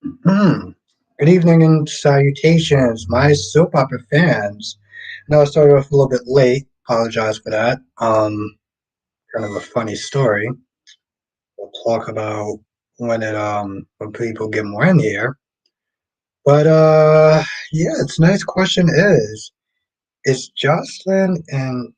Good evening and salutations, my soap opera fans. I know I started off a little bit late. Apologize for that. Kind of a funny story. We'll talk about when people get more in here. But yeah, tonight's question is Jocelyn and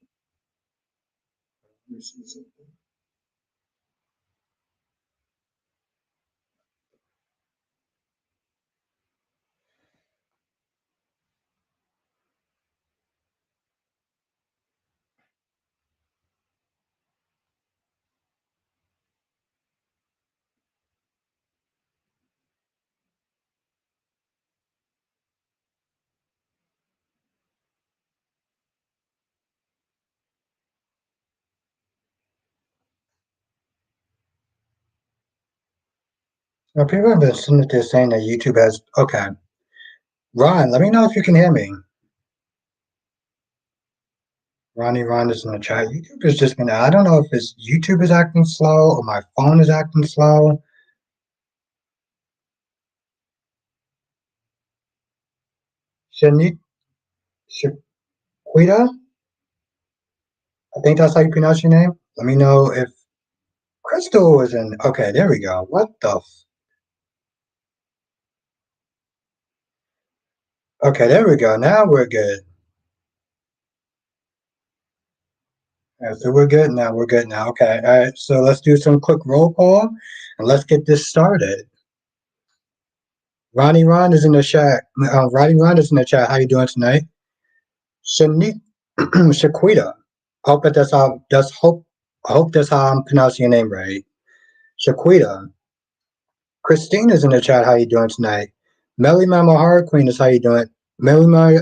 people have been sitting there saying that YouTube has okay. Ron, let me know if you can hear me. Ron is in the chat. YouTube is just gonna I don't know if it's YouTube is acting slow or my phone is acting slow. Shanit Shaquita? I think that's how you pronounce your name. Let me know if Crystal is in. Okay, there we go. What the? Okay, there we go. Now we're good. So we're good now. We're good now. Okay. All right. So let's do some quick roll call and let's get this started. Ronnie Ron is in the chat. Ronnie Ron is in the chat. How you doing tonight? Shanique Shaquita. Hope that that's how. That's hope. I hope that's how I'm pronouncing your name right. Shaquita. Christine is in the chat. How you doing tonight? Melly Mama Hard Queen is how you doing? Melly Mama,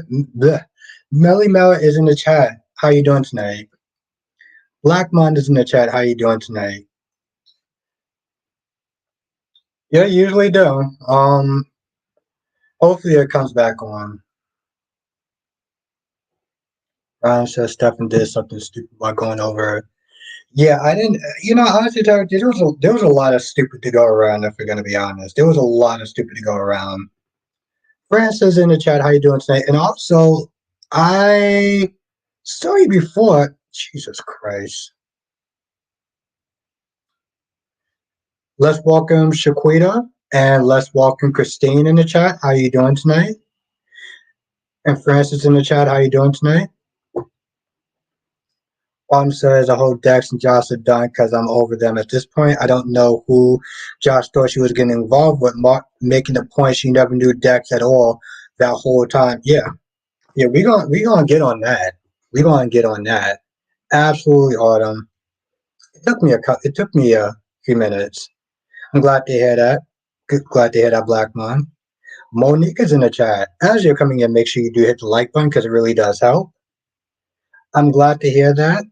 Melly Mel is in the chat. How you doing tonight? Blackmon is in the chat. How you doing tonight? Yeah, usually do. Hopefully it comes back on. Ryan says Stefan did something stupid while going over. Yeah, I didn't. You know, honestly, there was a lot of stupid to go around. If we're gonna be honest, there was a lot of stupid to go around. Francis in the chat. How you doing tonight? And also, I saw you before. Jesus Christ. Let's welcome Shaquita and let's welcome Christine in the chat. How you doing tonight? And Francis in the chat. How you doing tonight? Says I hope Dex and Josh are done because I'm over them at this point. I don't know who Josh thought she was getting involved with, making the point she never knew Dex at all that whole time. Yeah, yeah, we gonna get on that. We gonna get on that. Absolutely, Autumn. It took me a few minutes. I'm glad to hear that. Glad to hear that, Black Mon. Monique is in the chat. As you're coming in, make sure you do hit the like button because it really does help. I'm glad to hear that.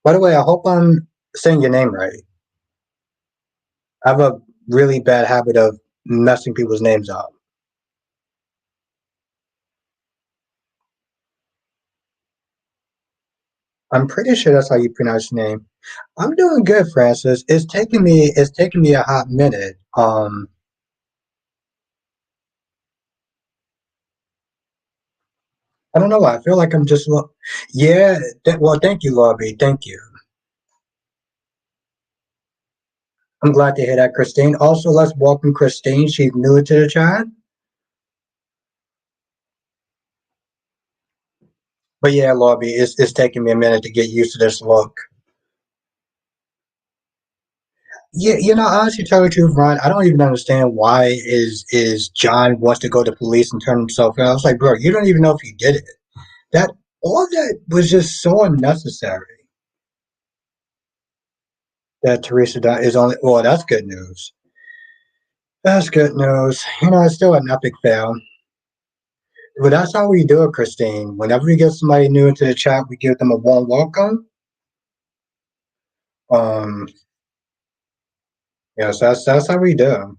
By the way, I hope I'm saying your name right. I have a really bad habit of messing people's names up. I'm pretty sure that's how you pronounce your name. I'm doing good, Francis. It's taking me a hot minute. I don't know why. I feel like I'm just yeah. Well, thank you, Lobby. Thank you. I'm glad to hear that, Christine. Also, let's welcome Christine. She's new to the chat. But yeah, Lobby, it's taking me a minute to get used to this look. Yeah, honestly, tell you the truth, Ron, I don't even understand why is John wants to go to police and turn himself in. I was like, bro, you don't even know if he did it. That all that was just so unnecessary. That Teresa is only well, that's good news. That's good news. It's still an epic fail. But that's how we do it, Christine. Whenever we get somebody new into the chat, we give them a warm welcome. Um, yes, that's how we do.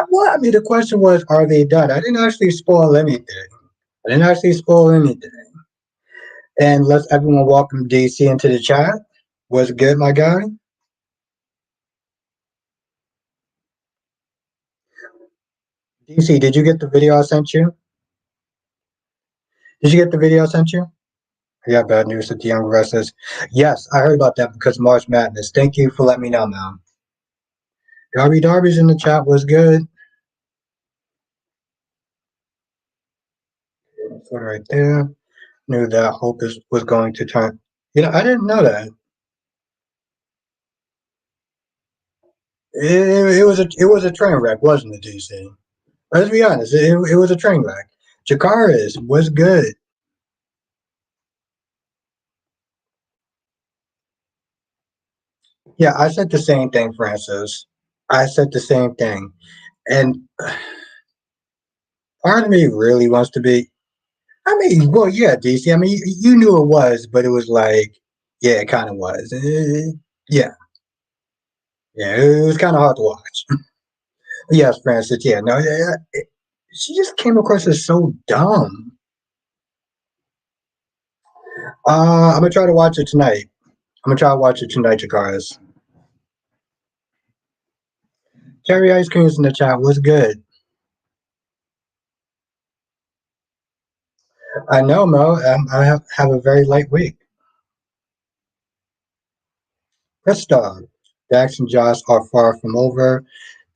Well, I mean, the question was, are they done? I didn't actually spoil anything. I didn't actually spoil anything. And let's everyone welcome DC into the chat. What's good, my guy? DC, did you get the video I sent you? Did you get the video I sent you? Yeah, bad news with the young Restless. Yes, I heard about that because March Madness. Thank you for letting me know, man. Darby's in the chat. Was good. Put right there. Knew that Hope was going to turn. I didn't know that. It was a train wreck, wasn't it, DC? Let's be honest. It was a train wreck. Jakara's was good. Yeah, I said the same thing, Francis. I said the same thing. And part of me really wants to be. I mean, well, yeah, DC. I mean, you knew it was, but it was like, yeah, it kind of was. Yeah, yeah, it was kind of hard to watch. Yes, Francis. Yeah, no, yeah, she just came across as so dumb. I'm gonna try to watch it tonight. I'm gonna try to watch it tonight, Jakaris. Cherry ice creams in the chat was good. I know, Mo. I have a very light week. Krista, Dax and Josh are far from over.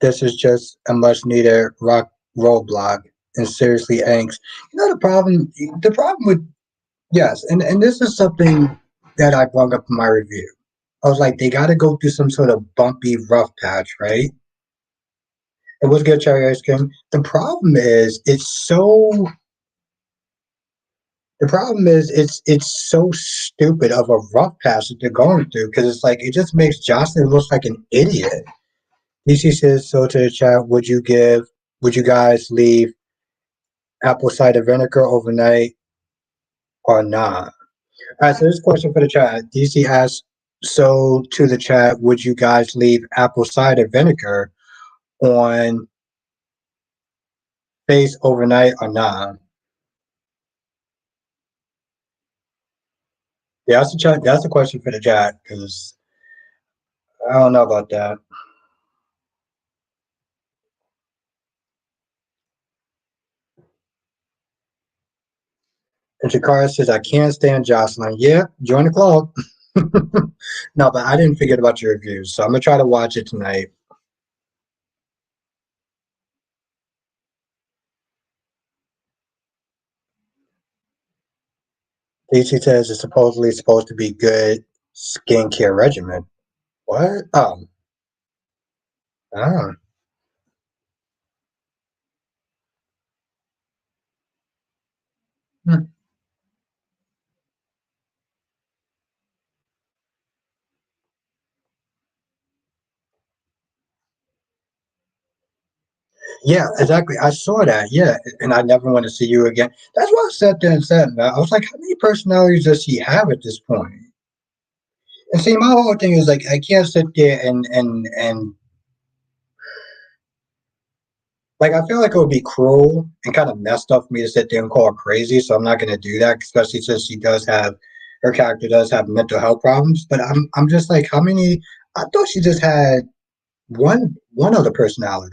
This is just a much needed rock roadblock and seriously angst. The problem with yes, and this is something that I brought up in my review. I was like, they got to go through some sort of bumpy rough patch, right? It was good, cherry ice cream. The problem is it's so stupid of a rough patch that they're going through because it's like it just makes Jocelyn look like an idiot. DC says so to the chat. Would you guys leave apple cider vinegar overnight or not? All right, so this question for the chat. DC asks, so to the chat, would you guys leave apple cider vinegar on face overnight or not? Yeah, that's the chat. That's the question for the chat because I don't know about that. And Shakara says, I can't stand Jocelyn. Yeah, join the club. No, but I didn't forget about your reviews, so I'm gonna try to watch it tonight. DC says it's supposedly supposed to be good skincare regimen. What? Oh. Hmm. Yeah, exactly. I saw that. Yeah, and I never want to see you again. That's why I sat there and said, man, I was like, how many personalities does he have at this point? And see, my whole thing is like, I can't sit there and like, I feel like it would be cruel and kind of messed up for me to sit there and call her crazy. So I'm not going to do that, especially since her character does have mental health problems. But I'm just like, how many? I thought she just had one other personality.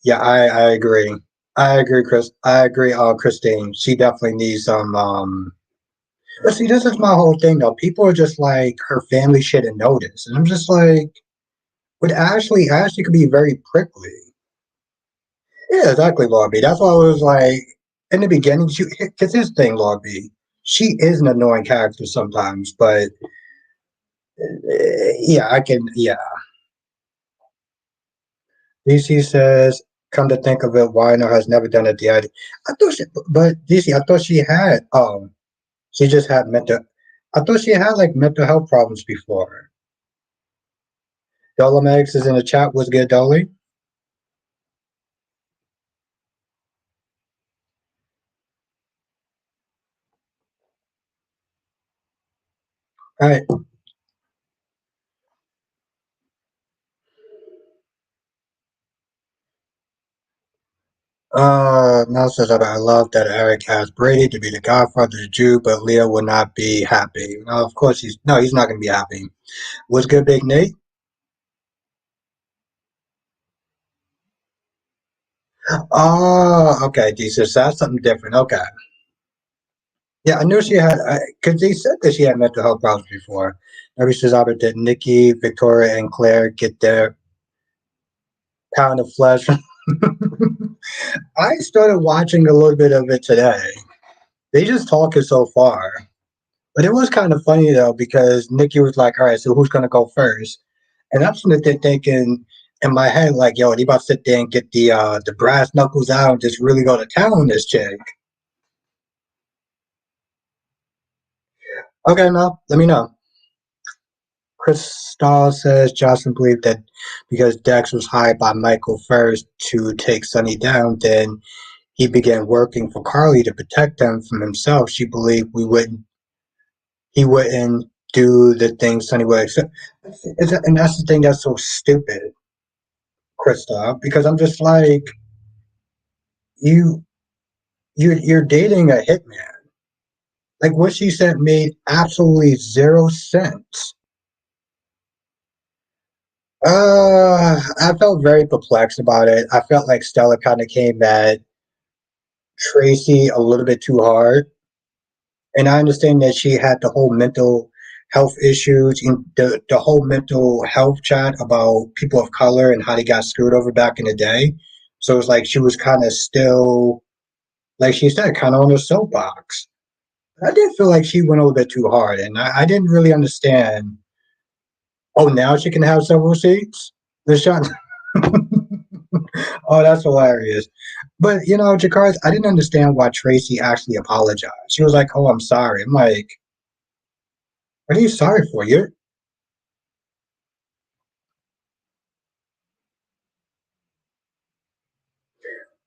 Yeah, I agree. I agree, Chris. I agree, Christine. She definitely needs some. But see, this is my whole thing, though. People are just like, her family shouldn't notice, and I'm just like, but Ashley could be very prickly. Yeah, exactly, Lord B. That's why I was like, in the beginning, because his thing, Lord B. She is an annoying character sometimes, but yeah, I can. Yeah, DC says, come to think of it, Weiner has never done a DID. But DC, I thought she had. She just had mental. I thought she had like mental health problems before. Dolomix is in the chat. What's good, Dolly? All right. Mel says that I love that Eric has Brady to be the godfather to Jew, but Leo will not be happy. No, of course he's not going to be happy. What's good, Big Nate? Oh, okay, Jesus, that's something different. Okay. Yeah, I knew she had, because they said that she had mental health problems before. Maybe says Albert that Nikki, Victoria, and Claire get their pound of flesh. I started watching a little bit of it today. They just talk it so far. But it was kind of funny though, because Nikki was like, all right, so who's gonna go first? And I'm sitting there thinking in my head, like, yo, they about to sit there and get the brass knuckles out and just really go to town on this chick. Okay, no, let me know. Chris Stahl says Jocelyn believed that because Dex was hired by Michael first to take Sonny down, then he began working for Carly to protect him from himself. She believed he wouldn't do the things Sonny would accept. And that's the thing that's so stupid, Krista, because I'm just like, you you're dating a hitman. Like what she said made absolutely zero sense. I felt very perplexed about it. I felt like Stella kind of came at Tracy a little bit too hard. And I understand that she had the whole mental health issues, in the whole mental health chat about people of color and how they got screwed over back in the day. So it's like she was kind of still, like she said, kind of on her soapbox. I did feel like she went a little bit too hard, and I didn't really understand. Oh, now she can have several seats. The shot. Oh, that's hilarious. But Jakar, I didn't understand why Tracy actually apologized. She was like, "Oh, I'm sorry." I'm like, "What are you sorry for? You're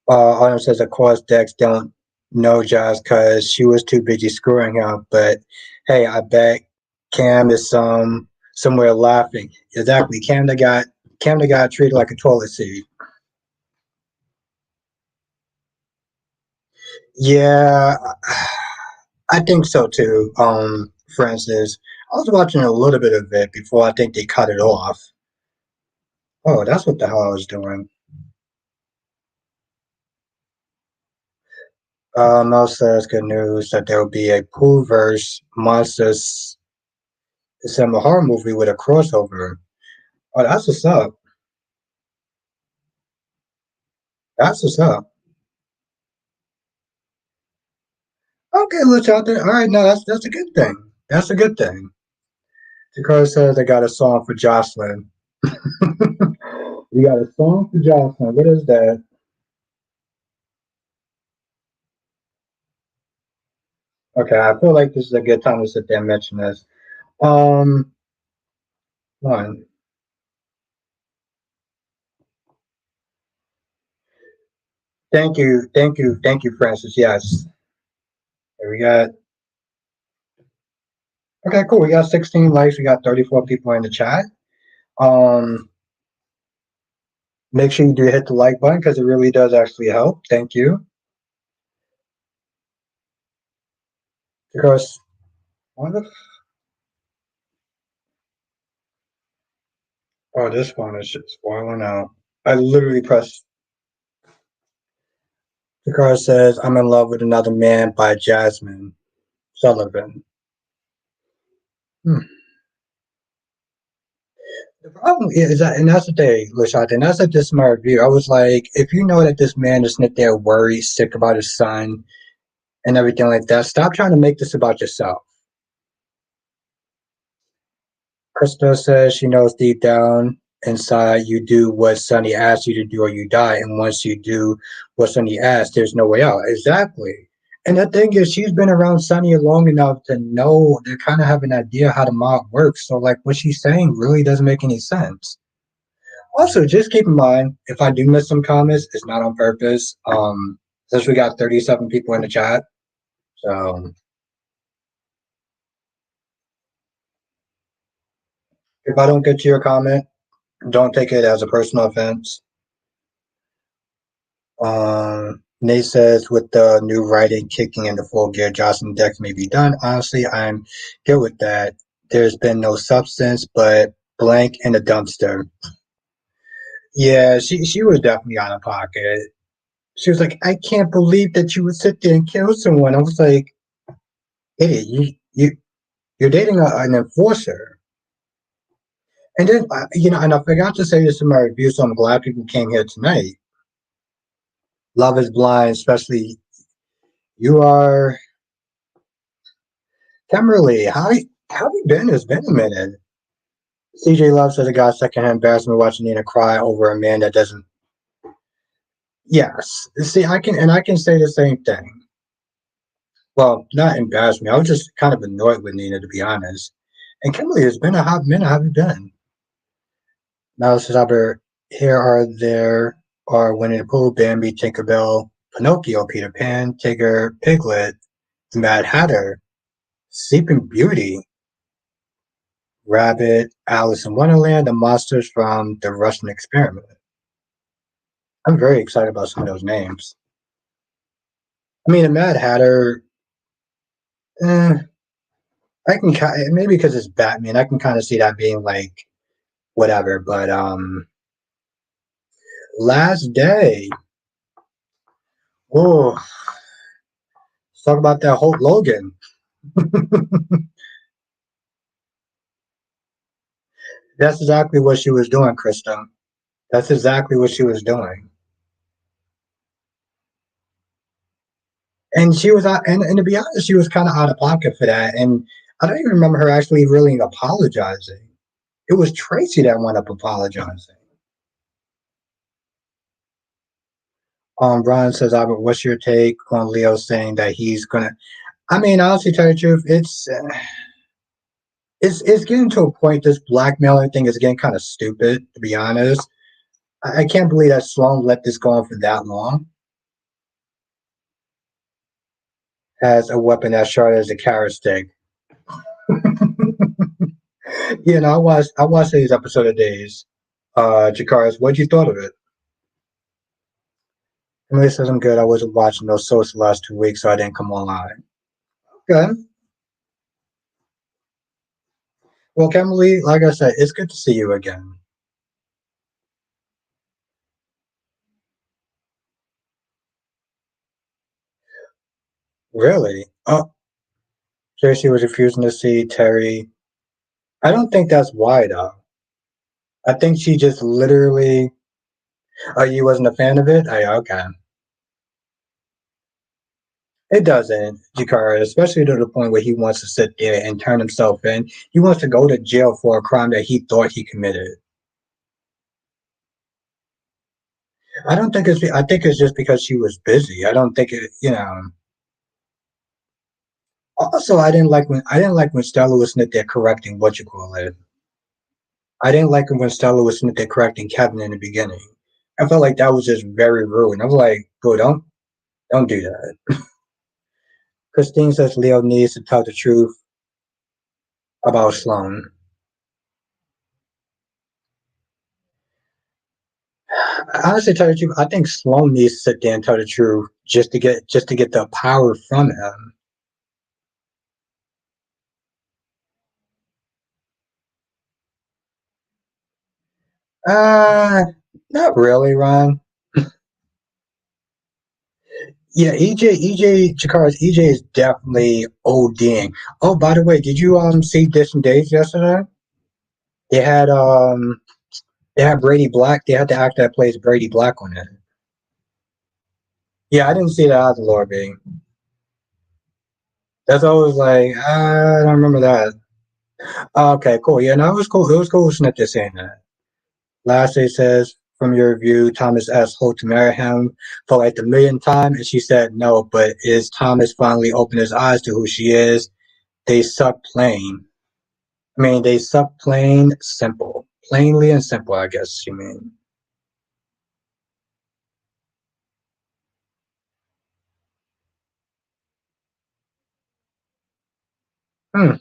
Autumn says, of course, Dex don't know Josh because she was too busy screwing up. But hey, I bet Cam is somewhere laughing. Exactly. Cam that got treated like a toilet seat. Yeah, I think so too. For instance, I was watching a little bit of it before I think they cut it off. Oh, that's what the hell I was doing. Mel says good news that there will be a Poohverse Monsters December horror movie with a crossover. Oh, that's what's up. That's what's up. Okay, let's out there. All right, no, that's a good thing. That's a good thing. Dakota says I got a song for Jocelyn. We got a song for Jocelyn. What is that? Okay, I feel like this is a good time to sit there and mention this. Um, one. Thank you, Francis. Yes. Here we got. Okay, cool. We got 16 likes. We got 34 people in the chat. Um, Make sure you do hit the like button because it really does actually help. Thank you. Because what the oh, this phone is just spoiling out. I literally pressed. The car says, "I'm in love with another man" by Jasmine Sullivan. Hmm. The problem is that, and that's the thing, Lashante, and that's like this my review. I was like, if you know that this man is sitting there worried, sick about his son, and everything like that, stop trying to make this about yourself. Krista says she knows deep down inside you do what Sonny asks you to do or you die. And once you do what Sonny asks, there's no way out. Exactly. And the thing is, she's been around Sonny long enough to know, to kind of have an idea how the mob works. So, like, what she's saying really doesn't make any sense. Also, just keep in mind, if I do miss some comments, it's not on purpose. Since we got 37 people in the chat. So, if I don't get to your comment, don't take it as a personal offense. Nate says, with the new writing kicking into full gear, Jocelyn and Dex may be done. Honestly, I'm good with that. There's been no substance, but blank in the dumpster. Yeah, she was definitely out of pocket. She was like, I can't believe that you would sit there and kill someone. I was like, idiot, you're dating an enforcer. And then, and I forgot to say this in my review, so I'm glad people came here tonight. Love is blind, especially you are Kimberly. How you been? It's been a minute. CJ Love says it got secondhand embarrassment watching Nina cry over a man that doesn't. Yes, see, I can say the same thing. Well, not embarrassed me. I was just kind of annoyed with Nina, to be honest. And Kimberly, it's been a hot minute. How have you been? Now, says Albert, here are there are Winnie the Pooh, Bambi, Tinkerbell, Pinocchio, Peter Pan, Tigger, Piglet, the Mad Hatter, Sleeping Beauty, Rabbit, Alice in Wonderland, the monsters from the Russian Experiment. I'm very excited about some of those names. I mean, the Mad Hatter, eh, I can maybe because it's Batman, I can kind of see that being like whatever. But Last Day, oh, let's talk about that Hulk Logan. That's exactly what she was doing, Krista. That's exactly what she was doing. And she was out, and to be honest, she was kind of out of pocket for that. And I don't even remember her actually really apologizing. It was Tracy that wound up apologizing. Brian says, Albert, what's your take on Leo saying that he's gonna? I mean, honestly, tell you the truth, it's getting to a point. This blackmailing thing is getting kind of stupid, to be honest. I can't believe that Sloan let this go on for that long. Has a weapon as sharp as a carrot stick. I watched these episode of Days. Jakaris, what you thought of it? Emily says I'm good. I wasn't watching those shows the last 2 weeks, so I didn't come online. Okay. Well, Emily, like I said, it's good to see you again. Really? Oh, Tracy was refusing to see Terry. I don't think that's why, though. I think she just literally. Oh, you wasn't a fan of it? Okay. It doesn't, Jakara, especially to the point where he wants to sit there and turn himself in. He wants to go to jail for a crime that he thought he committed. I don't think it's. I think it's just because she was busy. I don't think it. Also, I didn't like when Stella was sitting there correcting what you call it. I didn't like when Stella was sitting there correcting Kevin in the beginning. I felt like that was just very rude. I was like, "Go, don't do that." Christine says Leo needs to tell the truth about Sloan. Honestly, tell you the truth, I think Sloan needs to sit there and tell the truth just to get the power from him. Uh, Not really, Ron. Yeah, EJ is definitely ODing. Oh, by the way, did you see Dish and Days yesterday? They had um they had Brady Black. They had the actor that plays Brady Black on it. Yeah, I didn't see that either, Lord B. That's always like I don't remember that. Okay, cool. Yeah, no, it was cool. It was cool Snip just saying that. Lastly says from your review, Thomas asked Hope to marry him for like the millionth time, and she said no. But is Thomas finally opened his eyes to who she is? They suck plain. I mean, they suck plain simple, plainly and simple. I guess you mean. Hmm.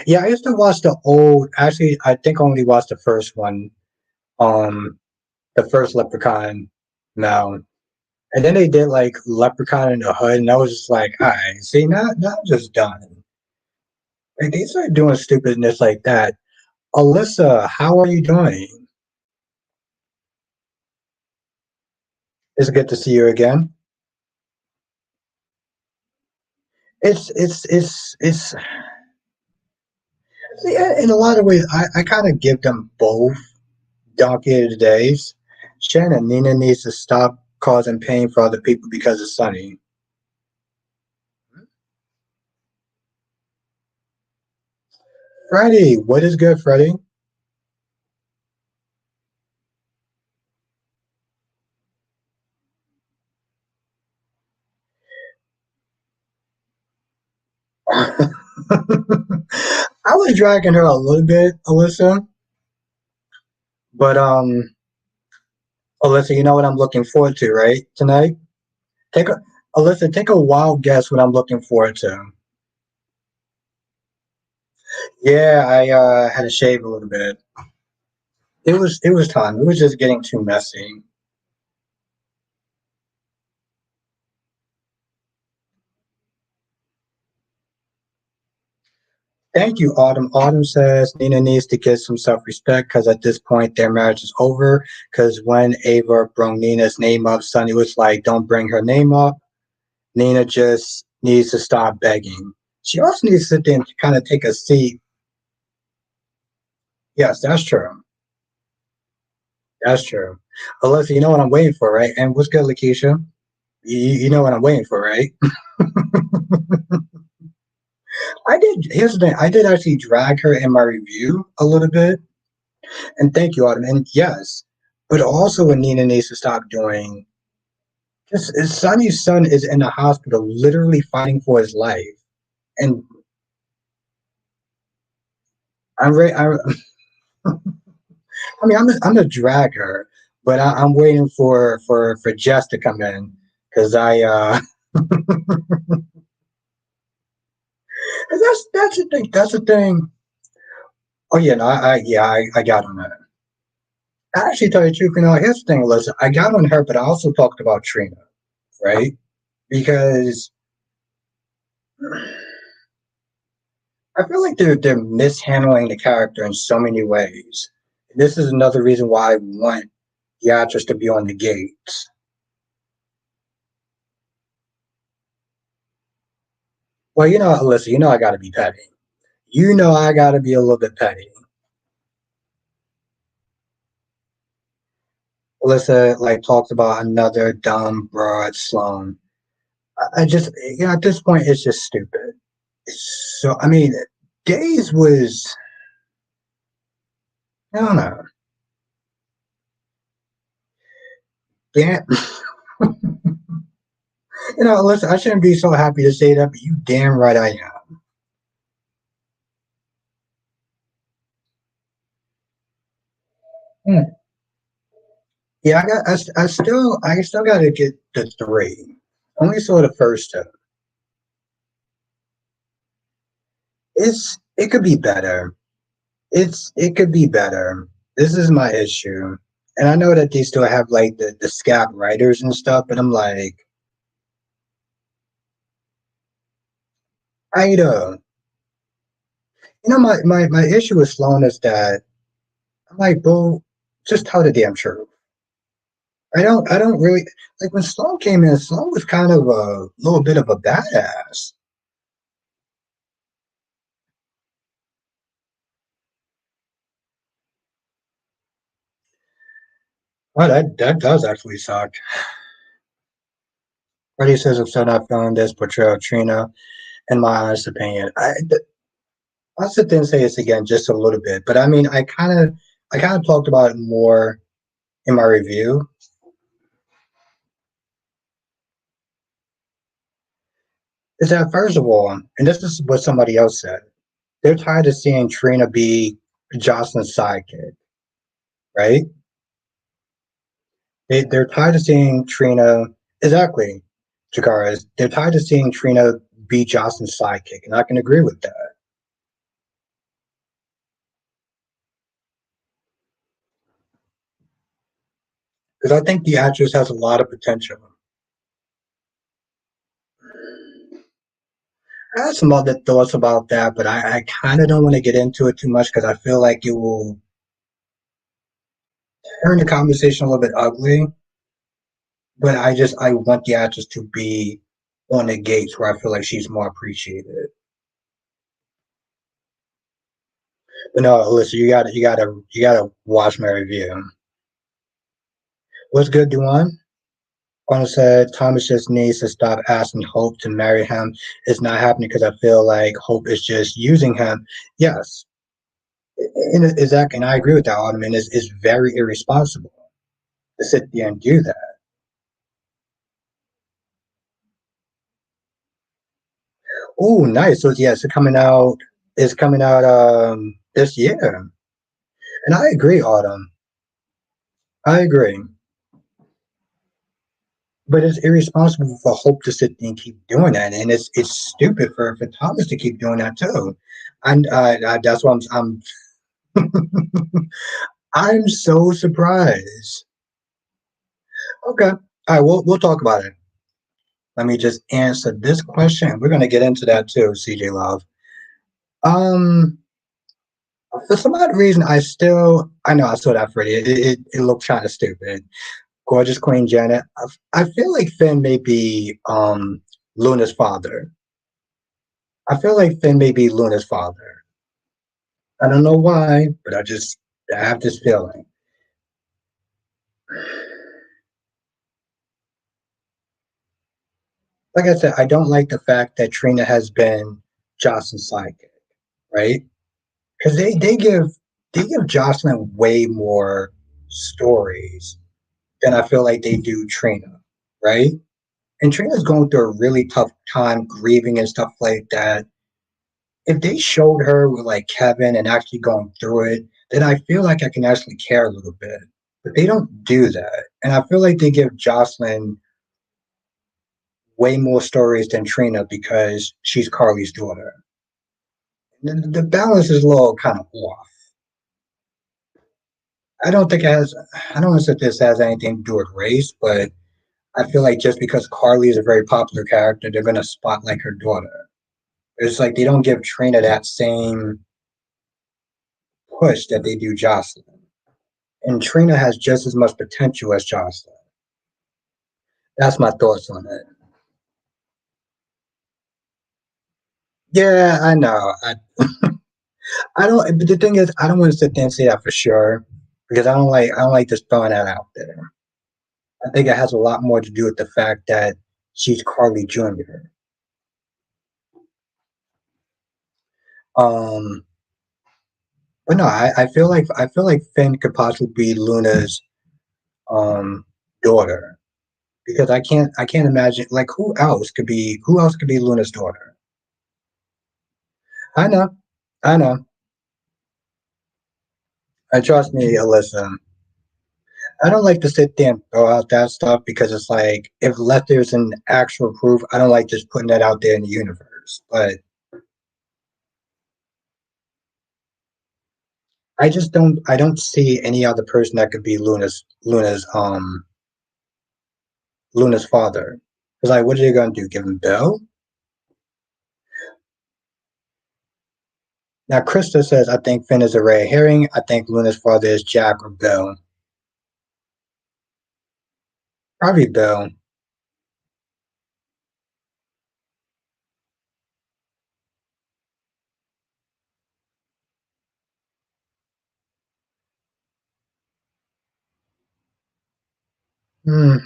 Yeah, I used to watch the old. Actually, I think I only watched the first one. Um, the first Leprechaun. Now, And then they did like Leprechaun in the Hood, and I was just like, all right, see, now I'm just done. Like they start doing stupidness like that. Alyssa, how are you doing? It's good to see you again. It's yeah, in a lot of ways, I kind of give them both donkey of the days. Shannon, Nina needs to stop causing pain for other people because of Sonny. Freddie, what is good, Freddie? I was dragging her a little bit, Alyssa, but Alyssa, you know what I'm looking forward to, right? Tonight, take a Alyssa, take a wild guess what I'm looking forward to. Yeah, I had to shave a little bit. It was time. It was just getting too messy. Thank you, Autumn. Autumn says Nina needs to get some self respect because at this point their marriage is over. Because when Ava brought Nina's name up, Sonny was like, "Don't bring her name up." Nina just needs to stop begging. She also needs to sit there and kind of take a seat. Yes, that's true. That's true. Alyssa, you know what I'm waiting for, right? And what's good, Lakeisha? You know what I'm waiting for, right? I did. Here's the thing. I did actually drag her in my review a little bit, and thank you, Autumn. And yes, but also what Nina needs to stop doing. Just Sonny's son is in the hospital, literally fighting for his life, and I'm ready. I mean, I'm gonna drag her, but I'm waiting for Jess to come in because that's the thing. That's the thing. Oh yeah, no, I got on that. I actually tell you the truth, here's the thing, Alyssa. I got on her, but I also talked about Trina, right? Because I feel like they're mishandling the character in so many ways. This is another reason why I want the actress to be on the gates. Well, Alyssa, I got to be petty. I got to be a little bit petty. Alyssa like talks about another dumb broad Sloan. I just, at this point, it's just stupid. So, I mean, Days was, I don't know, damn, listen, I shouldn't be so happy to say that, but you damn right I am. Hmm. Yeah, I still got to get the three. Only saw the first two. It could be better. It could be better. This is my issue. And I know that they still have like the scab writers and stuff, but I'm like, I my issue with Sloan is that I'm like, bro, just tell the damn truth. I don't really like when Sloan came in, Sloan was kind of a little bit of a badass. Well, that does actually suck. Freddie says I'm still not feeling this portrayal of Trina, in my honest opinion. I'll sit there and say this again just a little bit, but I mean, I kind of talked about it more in my review. Is that first of all, and this is what somebody else said, they're tired of seeing Trina be Jocelyn's sidekick, right? They're tired of seeing Trina exactly, Jakara. They're tired of seeing Trina be Jocelyn's sidekick, and I can agree with that because I think the actress has a lot of potential. I have some other thoughts about that, but I kind of don't want to get into it too much because I feel like it will turn the conversation a little bit ugly. But I want the actress to be on the gates where I feel like she's more appreciated. But no, listen, you gotta watch my review. What's good, Duan? Quanah said Thomas just needs to stop asking Hope to marry him. It's not happening because I feel like Hope is just using him. Yes, exactly, and I agree with that. Ottoman is very irresponsible to sit there and do that. Oh, nice. So yes, it's coming out. It's coming out this year, and I agree, Autumn. I agree. But it's irresponsible for Hope to sit there and keep doing that, and it's stupid for Thomas to keep doing that too. And that's why I'm so surprised. Okay, all right, we'll talk about it. Let me just answer this question. We're gonna get into that too, CJ Love. Um, for some odd reason, I know I saw that for you. It looked kind of stupid. Gorgeous Queen Janet. I feel like Finn may be Luna's father. I feel like Finn may be Luna's father. I don't know why, but I have this feeling. Like I said, I don't like the fact that Trina has been Jocelyn's sidekick, right? Because they give Jocelyn way more stories than I feel like they do Trina, right? And Trina's going through a really tough time grieving and stuff like that. If they showed her with like Kevin and actually going through it, then I feel like I can actually care a little bit. But they don't do that. And I feel like they give Jocelyn way more stories than Trina because she's Carly's daughter. The balance is a little kind of off. I don't think it has, I don't know if this has anything to do with race, but I feel like just because Carly is a very popular character, they're going to spotlight her daughter. It's like they don't give Trina that same push that they do Jocelyn. And Trina has just as much potential as Jocelyn. That's my thoughts on it. Yeah, I know. I don't. But the thing is, I don't want to sit there and say that for sure because I don't like just throwing that out there. I think it has a lot more to do with the fact that she's Carly Jr. Um, but no, I feel like Finn could possibly be Luna's um daughter because I can't imagine like who else could be Luna's daughter. I know, I know. And trust me, Alyssa. I don't like to sit there and throw out that stuff because it's like if left there's an actual proof, I don't like just putting that out there in the universe. But I don't see any other person that could be Luna's father. It's like what are they gonna do? Give him Bill? Now Krista says I think Finn is a red herring. I think Luna's father is Jack or Bill. Probably Bill. Hmm.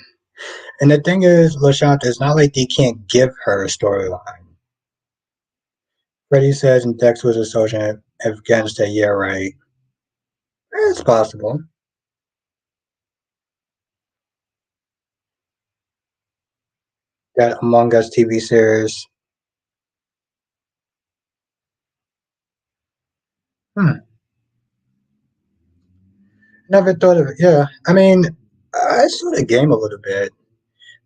And the thing is, LaShanta, it's not like they can't give her a storyline. Freddie says and Dex was a soldier in Afghanistan. Yeah, right. It's possible. That Among Us TV series. Hmm. Never thought of it. Yeah. I mean, I saw the game a little bit.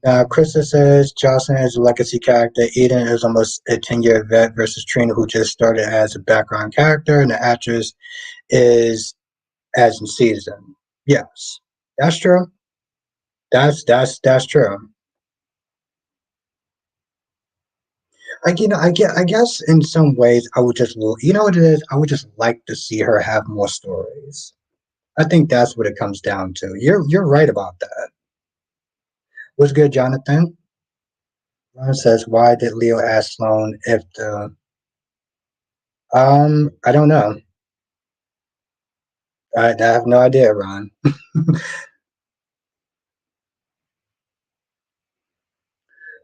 Krista says Jocelyn is a legacy character. Eden is almost a 10-year vet versus Trina, who just started as a background character, and the actress is as in season. Yes, that's true. That's true. I guess in some ways I would just, you know what it is? I would just like to see her have more stories. I think that's what it comes down to. You're right about that. What's good, Jonathan? Ron says, why did Leo ask Sloan if the I don't know. I have no idea, Ron.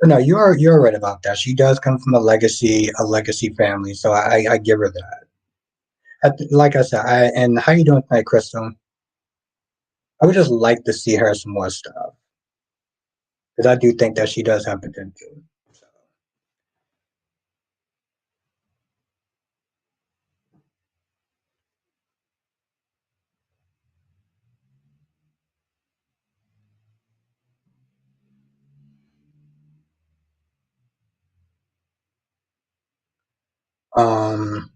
But no, you're right about that. She does come from a legacy family, so I give her that. Like I said, and how you doing tonight, Crystal? I would just like to see her some more stuff because I do think that she does have potential. Um,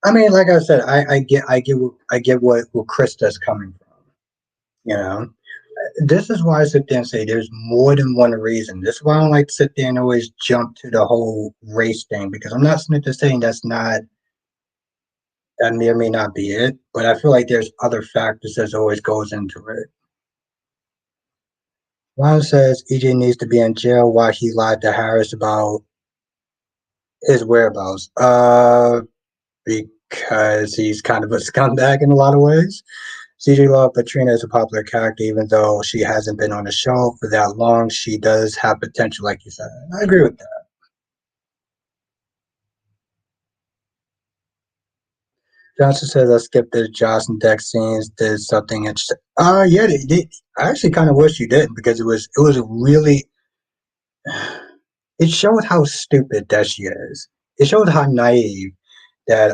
I mean, like I said, I get what Krista's coming from. You know, this is why I sit there and say there's more than one reason. This is why I don't like to sit there and always jump to the whole race thing because I'm not sitting there saying that may or may not be it, but I feel like there's other factors that always goes into it. Ron says EJ needs to be in jail while he lied to Harris about his whereabouts. Because he's kind of a scumbag in a lot of ways. CJ Love, but Trina is a popular character, even though she hasn't been on the show for that long. She does have potential, like you said. I agree with that. Johnson says I skipped the Joss and Dex scenes. Did something interesting. Yeah, they, I actually kind of wish you didn't because it was really it showed how stupid that she is. It showed how naive that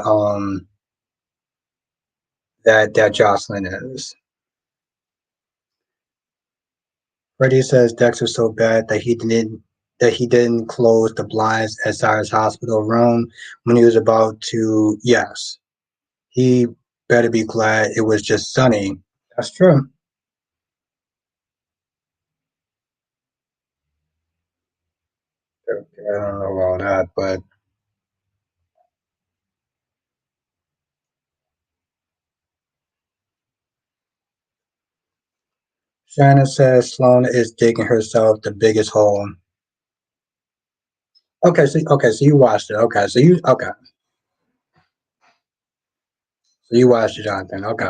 that Jocelyn is. Freddie says Dex was so bad that he didn't close the blinds at Cyrus Hospital room when he was about to. Yes, he better be glad it was just Sonny. That's true. I don't know about that, but Shannon says Sloan is digging herself the biggest hole. Okay, so you watched it. So you watched it, Jonathan. Okay,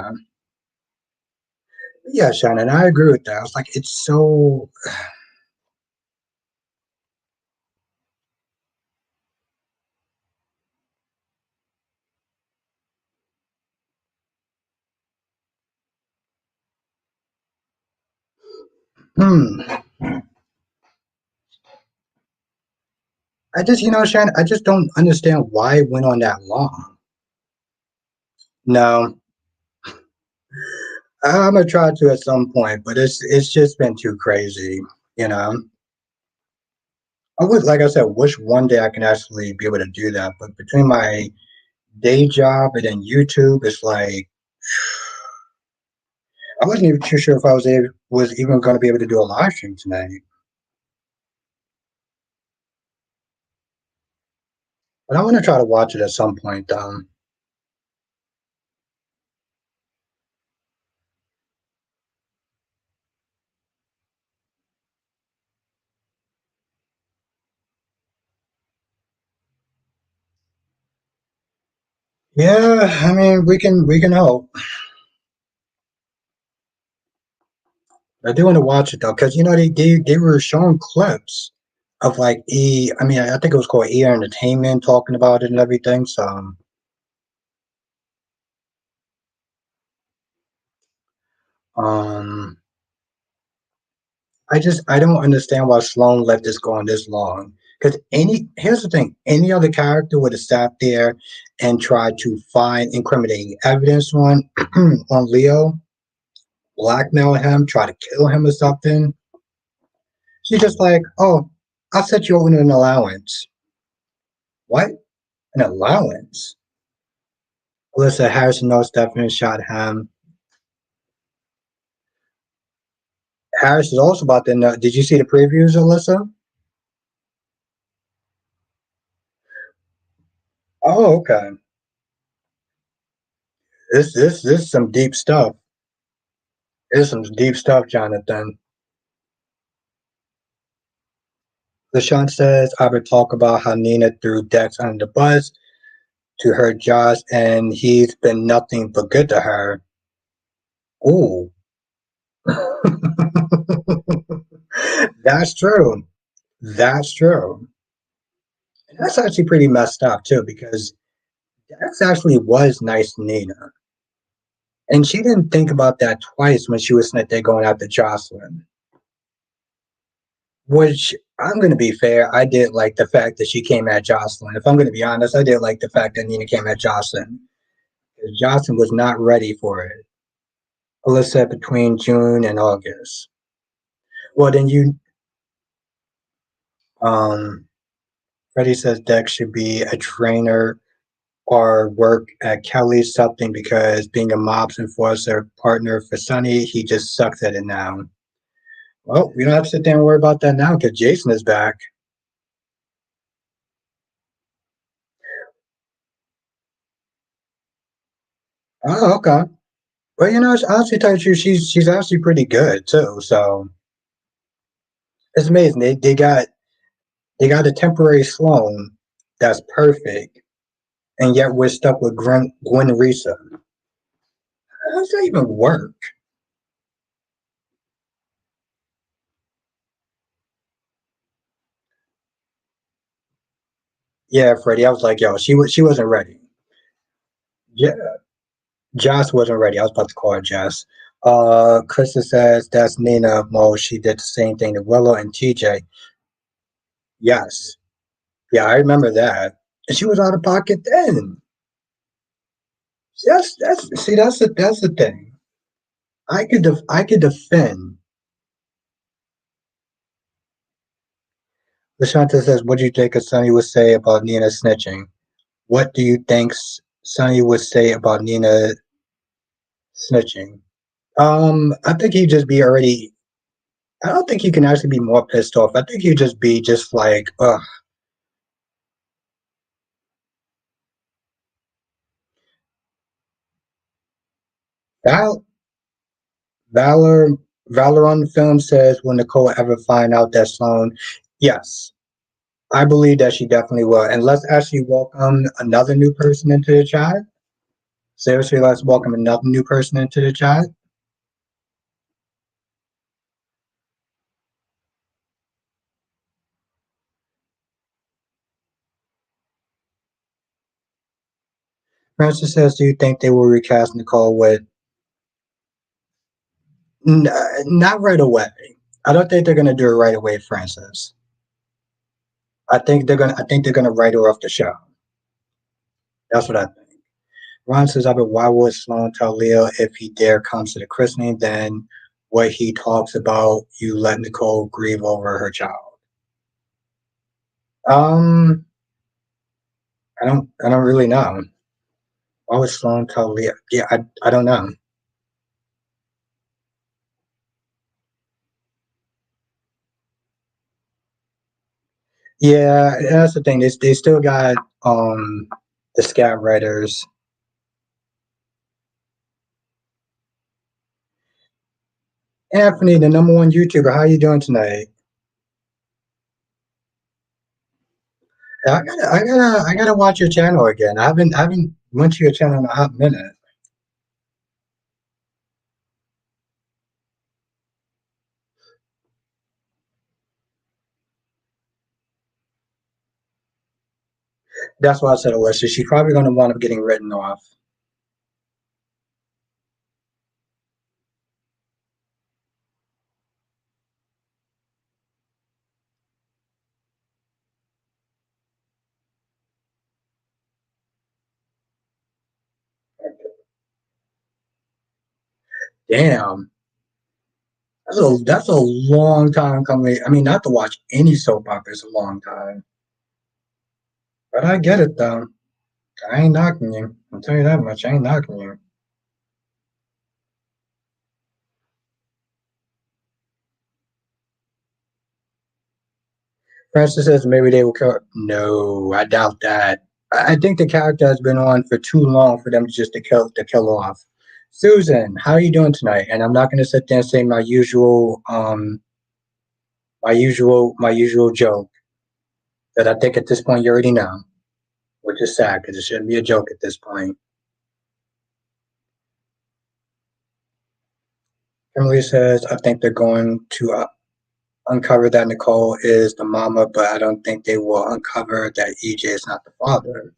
yeah, Shannon, I agree with that. I was like, it's so. Hmm. Shannon, I just don't understand why it went on that long. No, I'm gonna try to at some point, but it's just been too crazy. You know, I would, like I said, wish one day I can actually be able to do that. But between my day job and then YouTube, it's like I wasn't even too sure if was even going to be able to do a live stream tonight. But I want to try to watch it at some point. Yeah, I mean we can hope. I do want to watch it though, because they were showing clips of like I mean I think it was called E Entertainment talking about it and everything. So um I don't understand why Sloan let this go on this long. Because here's the thing, any other character would have sat there and tried to find incriminating evidence on on Leo, blackmail him, try to kill him or something. She's just like, oh, I'll set you over an allowance. What? An allowance? Alyssa Harrison knows Stefan shot him. Harris is also about to know. Did you see the previews, Alyssa? Oh, okay. This is some deep stuff. This is some deep stuff, Jonathan. LaShawn says, I would talk about how Nina threw Dex under the bus to her Josh, and he's been nothing but good to her. Ooh. That's true. That's true. And that's actually pretty messed up, too, because Dex actually was nice to Nina. And she didn't think about that twice when she was sitting there going after Jocelyn. Which I'm going to be fair, I did like the fact that she came at Jocelyn. If I'm going to be honest, I did like the fact that Nina came at Jocelyn. Jocelyn was not ready for it. Alyssa between June and August. Well, then um, Freddie says Dex should be a trainer or work at Kelly's something because being a mob's enforcer partner for Sonny, he just sucks at it now. Well, we don't have to sit there and worry about that now because Jason is back. Oh, okay. Well, honestly, tell you the truth, she's actually pretty good too. So it's amazing. They got a temporary Sloan that's perfect, and yet we're stuck with Gwen Risa. How does that even work? Yeah, Freddie. I was like, yo, she wasn't ready. Yeah, Joss wasn't ready. I was about to call her Jess. Krista says that's Nina Mo. She did the same thing to Willow and TJ. Yes. Yeah, I remember that. And she was out of pocket then. That's the thing. I could defend. Lashanta says, "What do you think Sonny would say about Nina snitching? What do you think Sonny would say about Nina snitching?" I think he'd just be already. I don't think he can actually be more pissed off. I think he'd just be just like, ugh. Val, Valor, Valor on the film says, "Will Nicole ever find out that Sloan?" Yes, I believe that she definitely will. And let's actually welcome another new person into the chat. Seriously, let's welcome another new person into the chat. Francis says, "Do you think they will recast Nicole with?" Not right away. I don't think they're gonna do it right away, Francis. I think they're gonna write her off the show. That's what I think. Ron says, "I bet why would Sloan tell Leo if he dare comes to the christening? Then what he talks about, you let Nicole grieve over her child." Um, I don't really know. Why would Sloan tell Leo? Yeah, I don't know. Yeah, that's the thing. They still got the scat writers. Anthony, the number one YouTuber, how you doing tonight? I gotta watch your channel again. I haven't went to your channel in a hot minute. That's why I said Alyssa. She's probably gonna wind up getting written off. Damn, that's a long time coming. I mean, not to watch any soap opera is a long time, but I get it though. I ain't knocking you. I'll tell you that much. I ain't knocking you. Francis says maybe they will kill her. No, I doubt that. I think the character has been on for too long for them just to kill off. Susan, how are you doing tonight? And I'm not going to sit there and say my usual joke that I think at this point you already know, which is sad because it shouldn't be a joke at this point. Emily says I think they're going to uncover that Nicole is the mama, but I don't think they will uncover that EJ is not the father.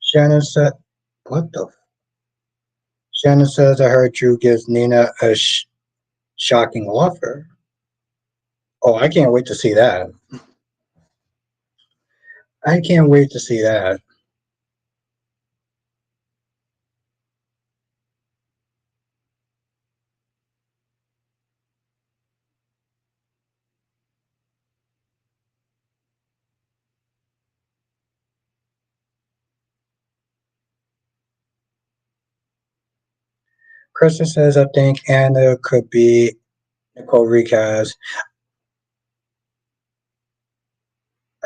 Shannon said, "What the?" Shannon says I heard Drew gives Nina a shocking offer. Oh, I can't wait to see that. I can't wait to see that. Kristen says I think Anna could be Nicole recast.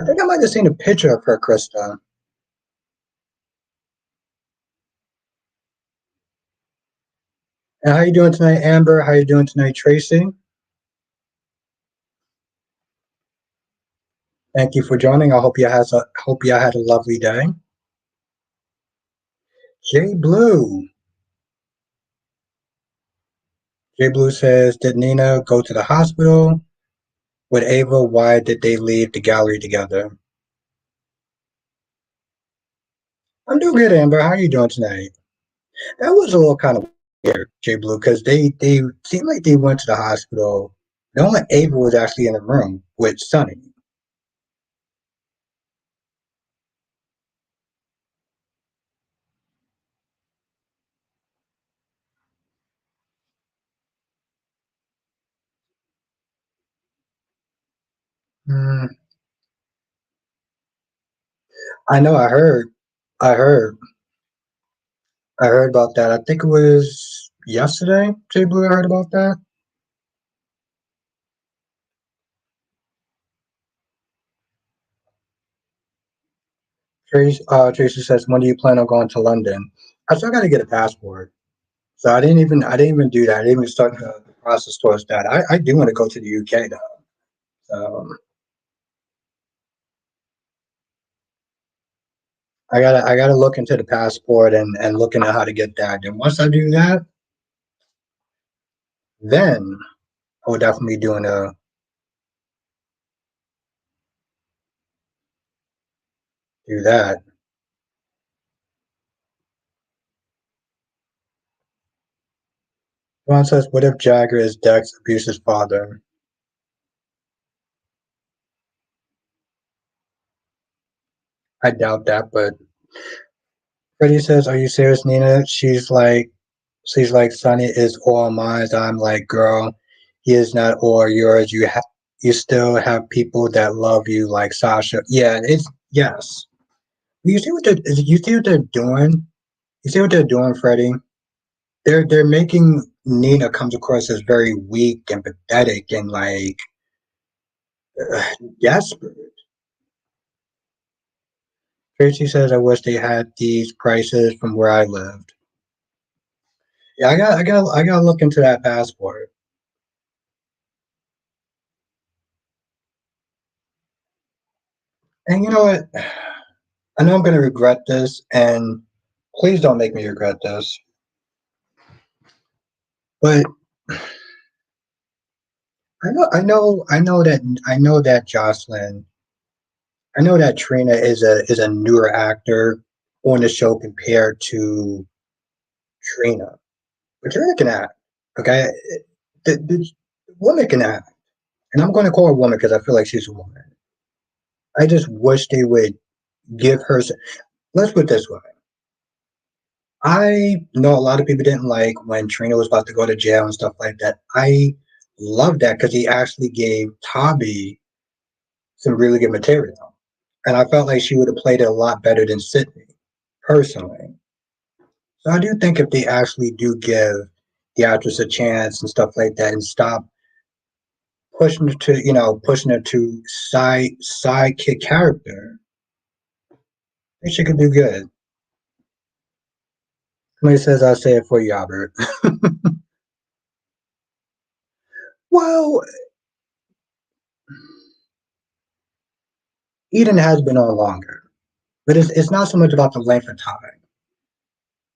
I think I might have seen a picture of her, Krista. And how you doing tonight, Amber? How you doing tonight, Tracy? Thank you for joining. I hope you had a lovely day. Jay Blue. Jay Blue says, did Nina go to the hospital with Ava? Why did they leave the gallery together? I'm doing good, Amber. How are you doing tonight? That was a little kind of weird, Jay Blue, because they seemed like they went to the hospital. The only Ava was actually in the room with Sonny. Mm, I know. I heard, I heard about that. I think it was yesterday. Jay Blue, I heard about that. Tracy says, when do you plan on going to London? I still got to get a passport. So I didn't even do that. I didn't even start the process towards that. I do want to go to the UK though. So I gotta look into the passport and look into how to get that. And once I do that, then I will definitely do that. Ron says, what if Jagger is Dex abuses father? I doubt that, but Freddie says, are you serious, Nina? She's like, Sonny is all mine. I'm like, girl, he is not all yours. You still have people that love you, like Sasha. Yeah, it's yes. You see what they're doing? You see what they're doing, Freddie? They're making Nina comes across as very weak and pathetic and like desperate. Tracy says, I wish they had these prices from where I lived. Yeah, I got to look into that passport. And you know what? I know I'm going to regret this, and please don't make me regret this. But I know that Jocelyn, I know that Trina is a newer actor. on the show compared to Trina. But Trina can act, okay? The woman can act. And I'm going to call her a woman because I feel like she's a woman. I just wish they would give her. Let's put it this way. I know a lot of people didn't like when Trina was about to go to jail and stuff like that. I love that because he actually gave Tommy some really good material. And I felt like she would have played it a lot better than Sydney, personally. So I do think if they actually do give the actress a chance and stuff like that and stop pushing her to sidekick character, I think she could do good. Somebody says I'll say it for you, Albert. Well, Eden has been on longer, but it's not so much about the length of time.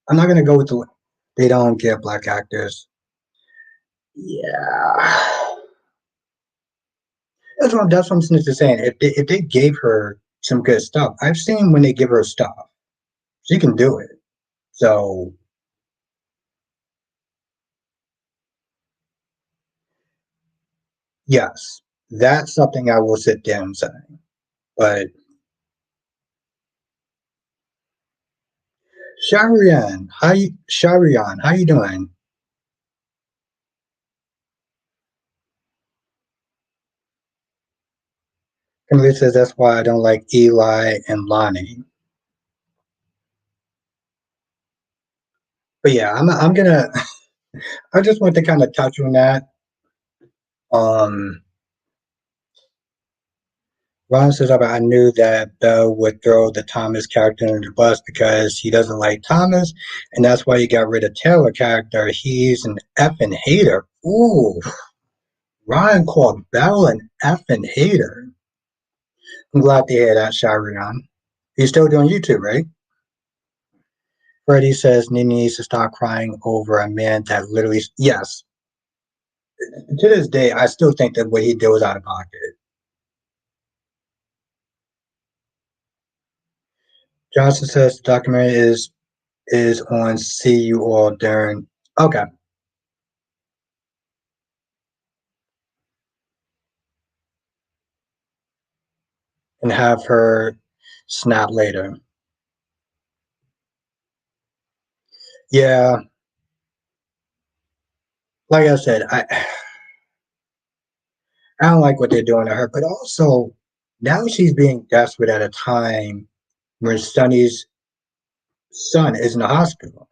I'm not gonna go with they don't get black actors. Yeah, that's what I'm saying. If they gave her some good stuff, I've seen when they give her stuff, she can do it. So yes, that's something I will sit down and say. But Sharian, how you doing? Kimberly says that's why I don't like Eli and Lonnie. But yeah, I'm gonna. I just want to kind of touch on that. Um, Ron says, I knew that Bell would throw the Thomas character under the bus because he doesn't like Thomas, and that's why he got rid of Taylor character. He's an effing hater. Ooh, Ryan called Bell an effing hater. I'm glad to hear that, Sharian. He's still doing YouTube, right? Freddie says Nene needs to stop crying over a man that literally. Yes, to this day, I still think that what he did was out of pocket. Johnson says the documentary is on. See you all during. Okay, and have her snap later. Yeah, like I said, I don't like what they're doing to her, but also now she's being desperate at a time when Sonny's son is in the hospital.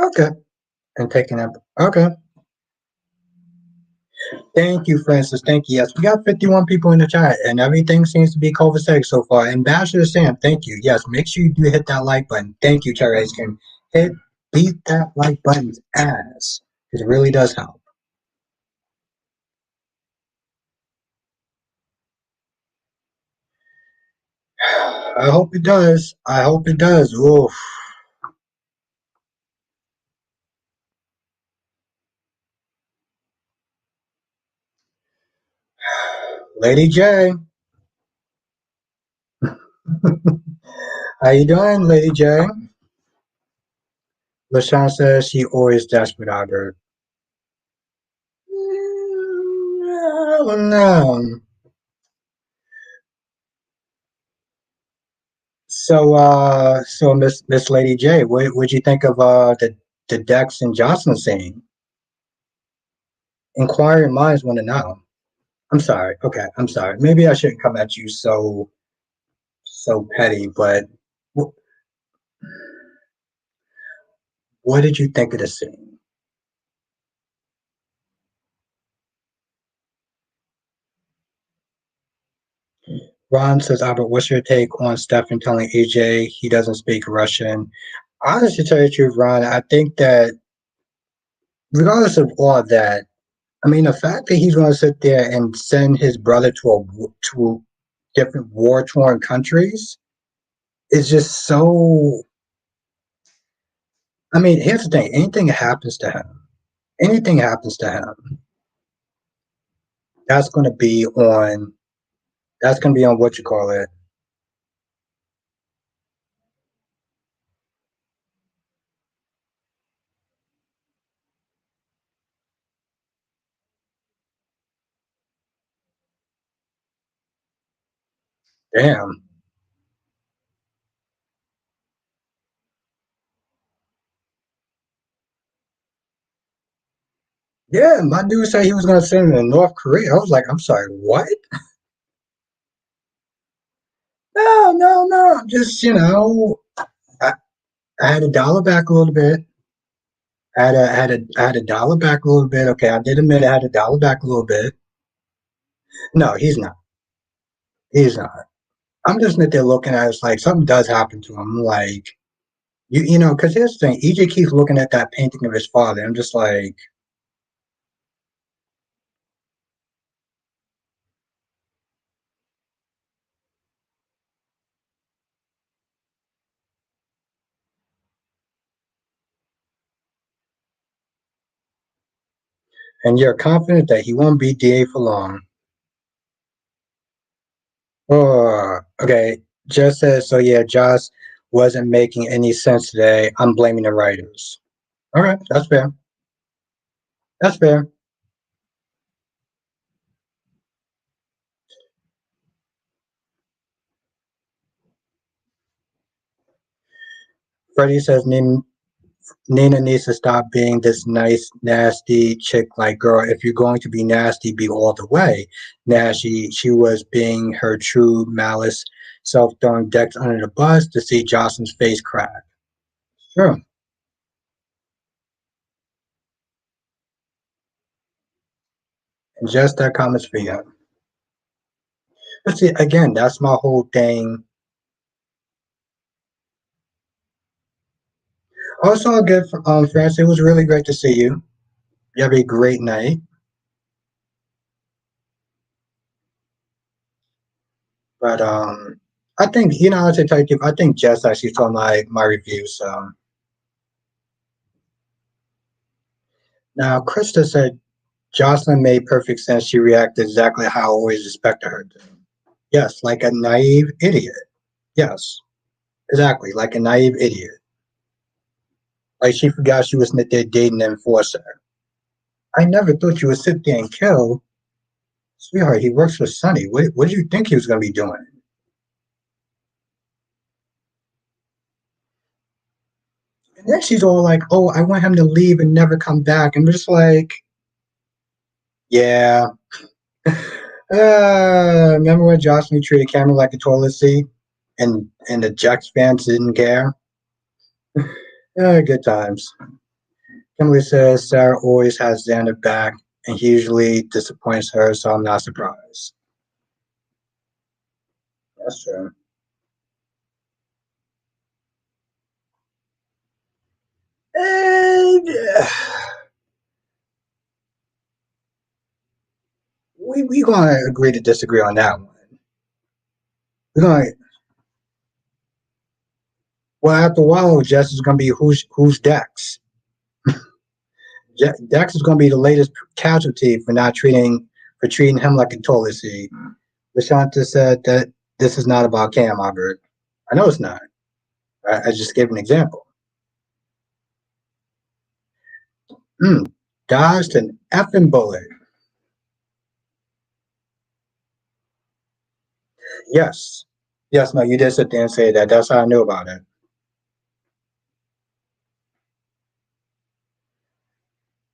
Okay, and taking up. Okay, thank you, Francis. Thank you. Yes, we got 51 people in the chat, and everything seems to be copacetic so far. Ambassador Sam, thank you. Yes, make sure you do hit that like button. Thank you, Cherry Ice Cream. Beat that like button's ass. It really does help. I hope it does. I hope it does. Oof. Lady J. How you doing, Lady J? LaShawn says she always desperate out her. I don't know. So Miss Lady J, what you think of the Dex and Jocelyn scene? Inquiring minds want to know. I'm sorry. Okay, I'm sorry. Maybe I shouldn't come at you so petty, but wh- what did you think of the scene? Ron says, Albert, what's your take on Stefan telling AJ he doesn't speak Russian? Honestly, to tell you the truth, Ron, I think that regardless of all of that, I mean, the fact that he's going to sit there and send his brother to different war-torn countries is just so. I mean, here's the thing: anything that happens to him, anything happens to him, that's going to be on. That's going to be on what you call it. Damn. Yeah, my dude said he was going to send him to North Korea. I was like, I'm sorry, what? No, no, no. Just I, I had a dollar back a little bit. I had a dollar back a little bit. Okay, I did admit I had a dollar back a little bit. No, he's not. He's not. I'm just sitting there looking at it, it's like something does happen to him. Like because here's the thing. EJ keeps looking at that painting of his father. I'm just like, and you're confident that he won't be DA for long. Oh, okay. Just says so. Yeah, Josh wasn't making any sense today. I'm blaming the writers. All right, that's fair. That's fair. Freddie says Nina needs to stop being this nice, nasty chick. Like, girl, if you're going to be nasty, be all the way. She was being her true malice self, throwing Dex under the bus to see Jocelyn's face crack. Sure. And just that comments for you. But see, again, that's my whole thing. Also, good, friends. It was really great to see you. You have a great night. But I think as I tell you, I think Jess actually saw my review. So now Krista said Jocelyn made perfect sense. She reacted exactly how I always expected her to. Yes, like a naive idiot. Yes, exactly, like a naive idiot. Like she forgot she was there dating an enforcer. I never thought you would sit there and kill. Sweetheart, he works for Sonny. What did you think he was going to be doing? And then she's all like, oh, I want him to leave and never come back. And we're just like, yeah. Remember when Jocelyn treated Cameron like a toilet seat and the Jax fans didn't care? Good times. Kimberly says Sarah always has Xander back and he usually disappoints her, so I'm not surprised. That's true. And we gonna agree to disagree on that one. We're gonna well after a while, Jess is gonna be who's Dex. Dex is gonna be the latest casualty for treating him like a toilet seat. Lashanta said that this is not about Cam, Albert. I know it's not. I just gave an example. Dodged an effing bullet. Yes. Yes, no, you did sit there and say that. That's how I knew about it.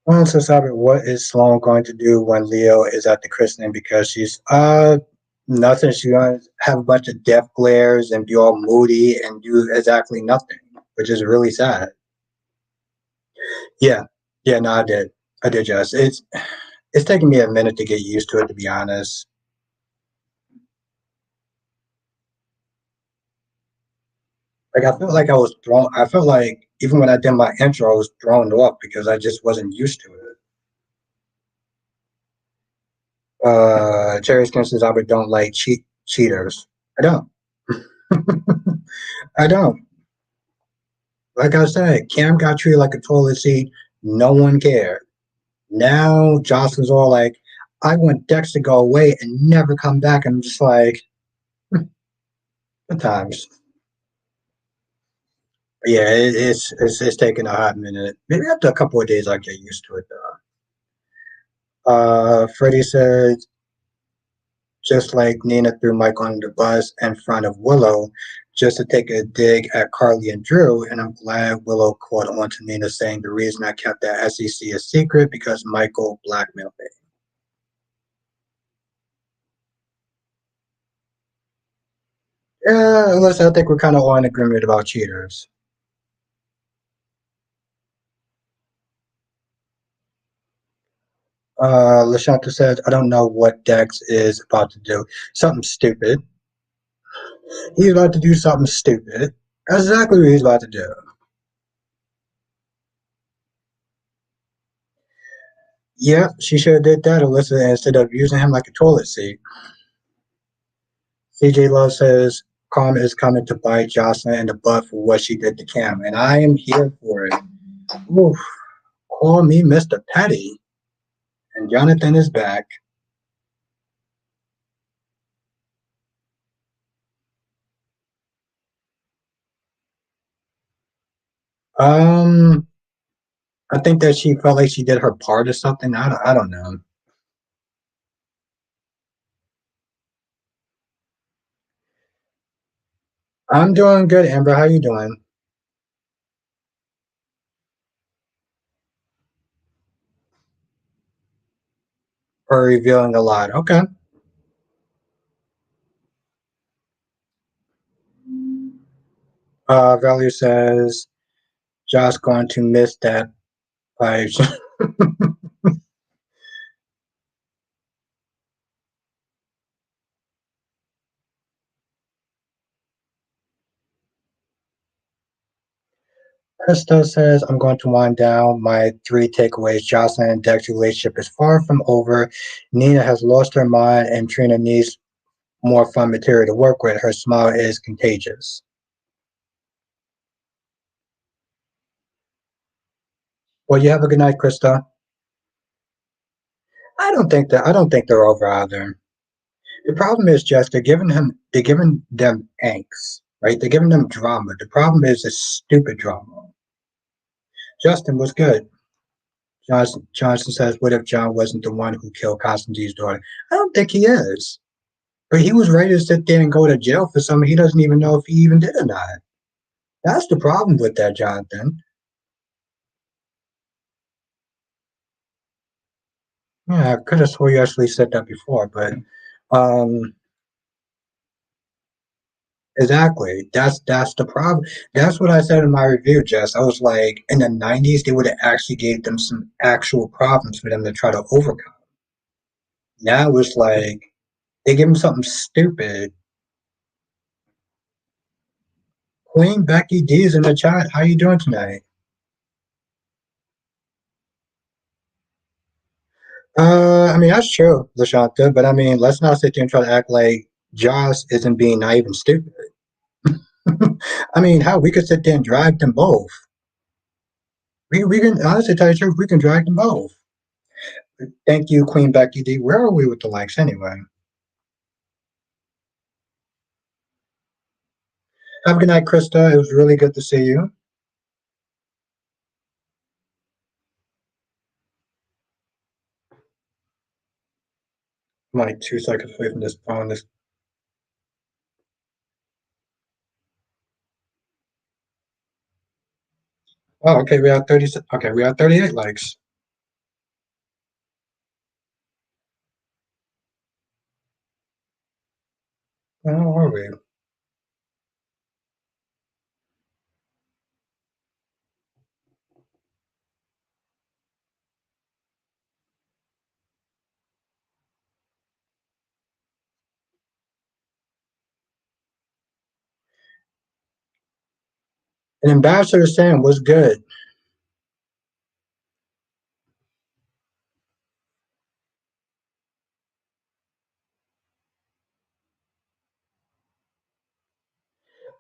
Well, so Sabri, what is Sloan going to do when Leo is at the christening? Because she's nothing. She's gonna have a bunch of death glares and be all moody and do exactly nothing, which is really sad. Yeah. Yeah, no, I did. I did, Jess. It's taking me a minute to get used to it, to be honest. Like I felt like I was thrown. I felt like even when I did my intro, I was thrown off because I just wasn't used to it. Cherry Skin says I don't like cheaters. I don't. I don't. Like I said, Cam got treated like a toilet seat. No one cared. Now Jocelyn's all like, I want Dex to go away and never come back. And I'm just like, at times. Yeah, it's taking a hot minute. Maybe after a couple of days I'll get used to it though. Freddie said, just like Nina threw Mike on the bus in front of Willow just to take a dig at Carly and Drew, and I'm glad Willow caught on to Nina saying the reason I kept that SEC a secret because Michael blackmailed me. Yeah, listen, I think we're kind of all in agreement about cheaters. Lashanta says, I don't know what Dex is about to do. Something stupid. He's about to do something stupid. That's exactly what he's about to do. Yeah, she should have did that, Alyssa, instead of using him like a toilet seat. CJ Love says Karma is coming to bite Jocelyn in the butt for what she did to Cam, and I am here for it. Oof, call me Mr. Petty. And Jonathan is back. Um, I think that she felt like she did her part or something. I don't know. I'm doing good, Amber. How you doing? Or revealing a lot. Okay. Value says Josh going to miss that by Krista says, I'm going to wind down my three takeaways. Jocelyn and Dex relationship is far from over. Nina has lost her mind, and Trina needs more fun material to work with. Her smile is contagious. Well, you have a good night, Krista. I don't think they're over either. The problem is just they're giving them angst, right? They're giving them drama. The problem is this stupid drama. Justin was good. Johnson says, what if John wasn't the one who killed Constantine's daughter? I don't think he is. But he was ready to sit there and go to jail for something he doesn't even know if he even did or not. That's the problem with that, Jonathan. Yeah, I could have swore you actually said that before, but um, exactly. That's the problem. That's what I said in my review, Jess. I was like, in the '90s, they would have actually gave them some actual problems for them to try to overcome. Now it's like they give them something stupid. Queen Becky D's in the chat. How you doing tonight? I mean that's true, Lashanta, but I mean let's not sit there and try to act like Joss isn't being naive and stupid. I mean, how we could sit there and drag them both. We can honestly tell you the truth, we can drag them both. Thank you, Queen Becky D. Where are we with the likes anyway? Have a good night, Krista. It was really good to see you. I'm like 2 seconds away from this phone. This oh, okay, we have 30. Okay, we have 38 likes. How are we? And Ambassador Sam was good.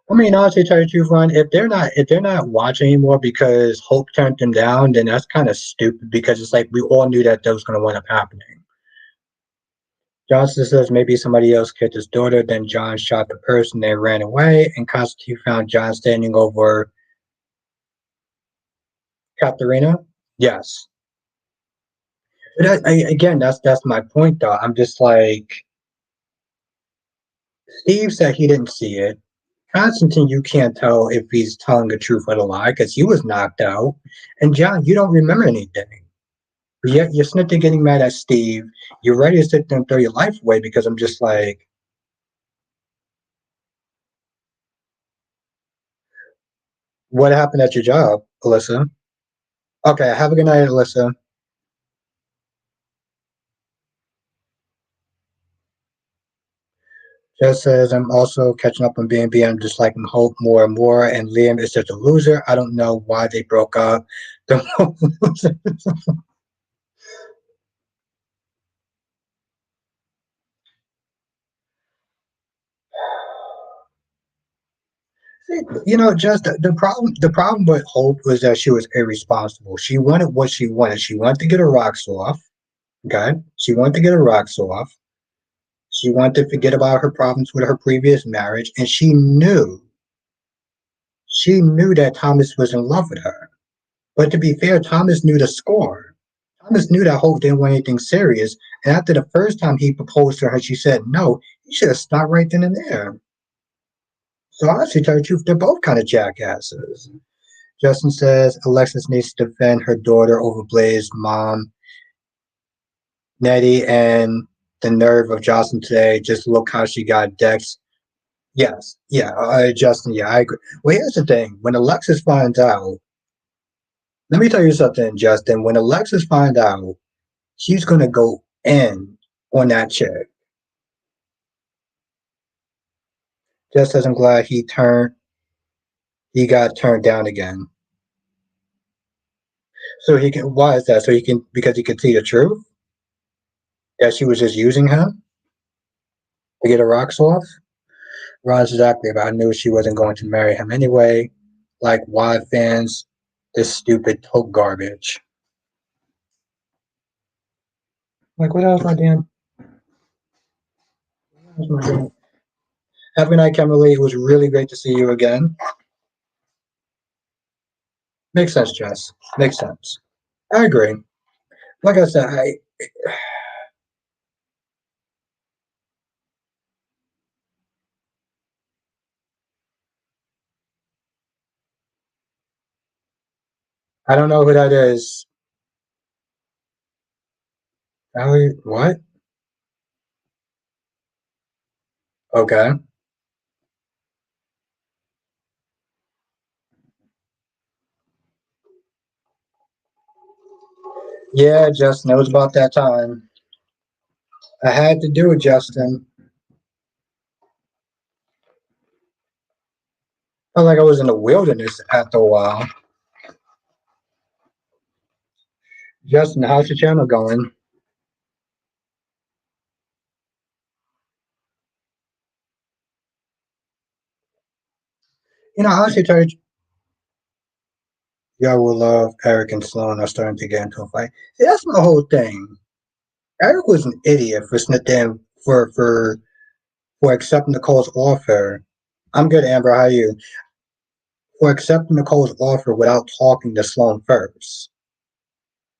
I mean, honestly, tell you the truth, Ron, if they're not watching anymore because Hope turned them down, then that's kind of stupid because it's like we all knew that was going to wind up happening. Johnson says maybe somebody else killed his daughter, then John shot the person, they ran away, and Constantine found John standing over Katharina. Yes. But again, that's my point, though. I'm just like, Steve said he didn't see it. Constantine, you can't tell if he's telling the truth or the lie because he was knocked out. And John, you don't remember anything. Yet you're sitting there getting mad at Steve. You're ready to sit there and throw your life away because I'm just like, what happened at your job, Alyssa? Okay, have a good night, Alyssa. Jess says, I'm also catching up on B&B. I'm just liking Hope more and more. And Liam is just a loser. I don't know why they broke up. Just the problem with Hope was that she was irresponsible. She wanted what she wanted. She wanted to get her rocks off. Okay. She wanted to get her rocks off. She wanted to forget about her problems with her previous marriage. And she knew that Thomas was in love with her. But to be fair, Thomas knew the score. Thomas knew that Hope didn't want anything serious. And after the first time he proposed to her, she said no. He should have stopped right then and there. So honestly, to tell you the truth, they're both kind of jackasses. Justin says Alexis needs to defend her daughter over Blaze's mom, Nettie, and the nerve of Jocelyn today. Just look how she got Dex. Yes, yeah, Justin, yeah, I agree. Well, here's the thing: when Alexis finds out, let me tell you something, Justin. When Alexis finds out, she's gonna go in on that chick. Just as I'm glad he got turned down again. So he can. Why is that? So he can because he can see the truth that she was just using him to get her rocks off. Ron's exactly about. I knew she wasn't going to marry him anyway. Like why fans, this stupid tote garbage. Like what else, my damn? Have a good night, Kimberly. It was really great to see you again. Makes sense, Jess. Makes sense. I agree. Like I said, I don't know who that is. Valerie, what? Okay. Yeah, Justin. It was about that time. I had to do it, Justin. Felt like I was in the wilderness after a while. Justin, how's your channel going? Honestly, y'all will love Eric and Sloan are starting to get into a fight. See, that's my whole thing. Eric was an idiot for snitching for accepting Nicole's offer. I'm good, Amber. How are you? For accepting Nicole's offer without talking to Sloan first.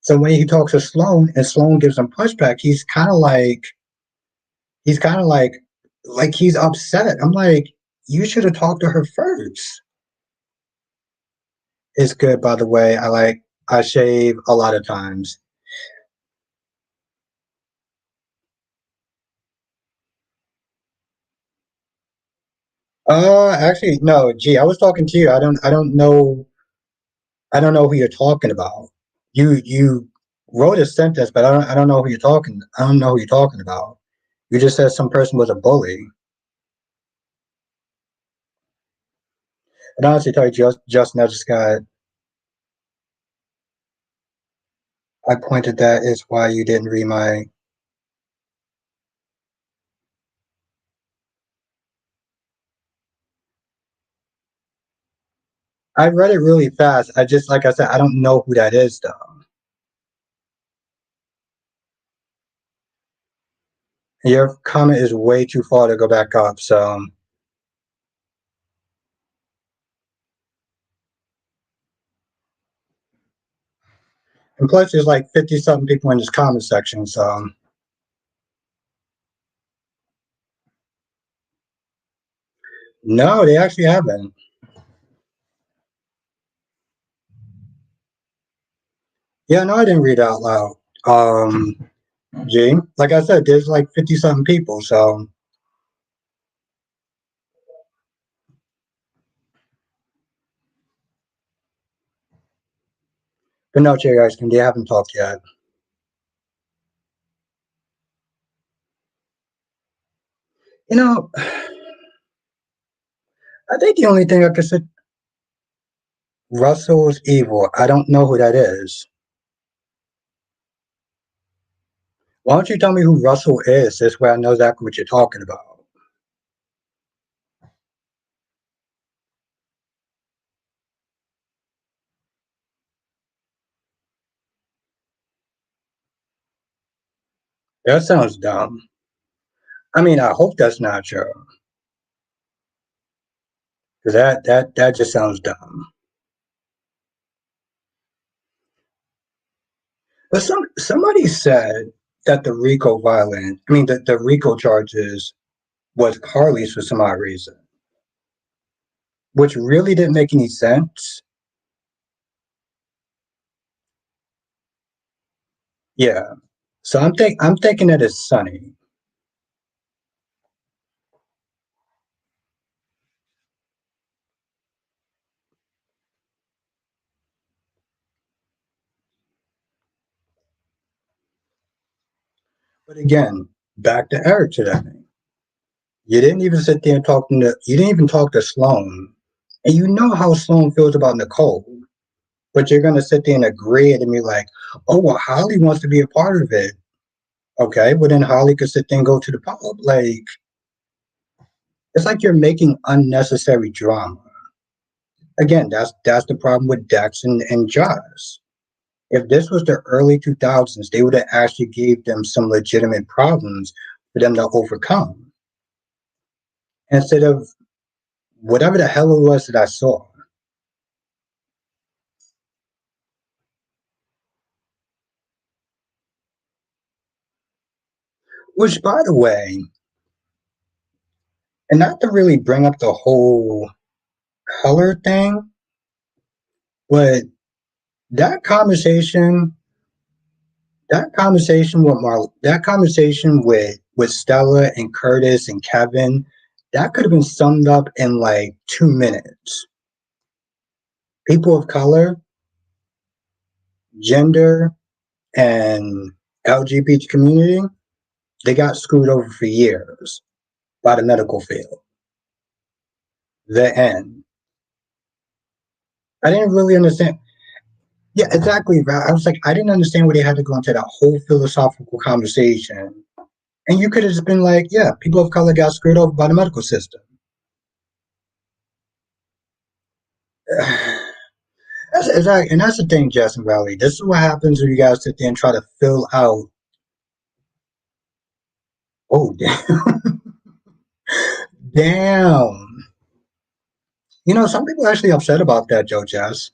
So when he talks to Sloan and Sloan gives him pushback, he's kind of like he's upset. I'm like, you should have talked to her first. It's good, by the way. I shave a lot of times. Actually, no. Gee, I was talking to you. I don't know who you're talking about. You wrote a sentence, but I don't know who you're talking. I don't know who you're talking about. You just said some person was a bully. And honestly, tell you, Justin, I pointed that is why you didn't read my. I read it really fast. I just, like I said, I don't know who that is though. Your comment is way too far to go back up. So, and plus, there's like 50 something people in this comment section. So, no, they actually haven't. Yeah, no, I didn't read out loud. Um, G, like I said, there's like 50 something people. So, but no, Cherry Ice Cream, they haven't talked yet. You know, I think the only thing I could say, Russell's evil. I don't know who that is. Why don't you tell me who Russell is? This way I know exactly what you're talking about. That sounds dumb. I mean, I hope that's not true. Because that just sounds dumb. But somebody said that the RICO violence, I mean, the RICO charges was Carly's for some odd reason, which really didn't make any sense. Yeah. So I'm thinking that it's Sonny. But again, back to Eric today. You didn't even sit there and you didn't even talk to Sloan. And you know how Sloan feels about Nicole. But you're gonna sit there and agree and be like, oh well, Holly wants to be a part of it. Okay, well then Holly could sit there and go to the pub. Like it's like you're making unnecessary drama. Again, that's the problem with Dex and Josh. If this was the early 2000s, they would have actually gave them some legitimate problems for them to overcome instead of whatever the hell it was that I saw. Which, by the way, and not to really bring up the whole color thing, but that conversation, that conversation with Stella and Curtis and Kevin, that could have been summed up in like 2 minutes. People of color, gender, and LGBT community, they got screwed over for years by the medical field. The end. I didn't really understand. Yeah, exactly. I was like, I didn't understand why they had to go into that whole philosophical conversation. And you could have just been like, yeah, people of color got screwed over by the medical system. That's exactly, and that's the thing, Justin Valley. This is what happens when you guys sit there and try to fill out. Oh, damn. Damn. You know, some people are actually upset about that, Joe Jess.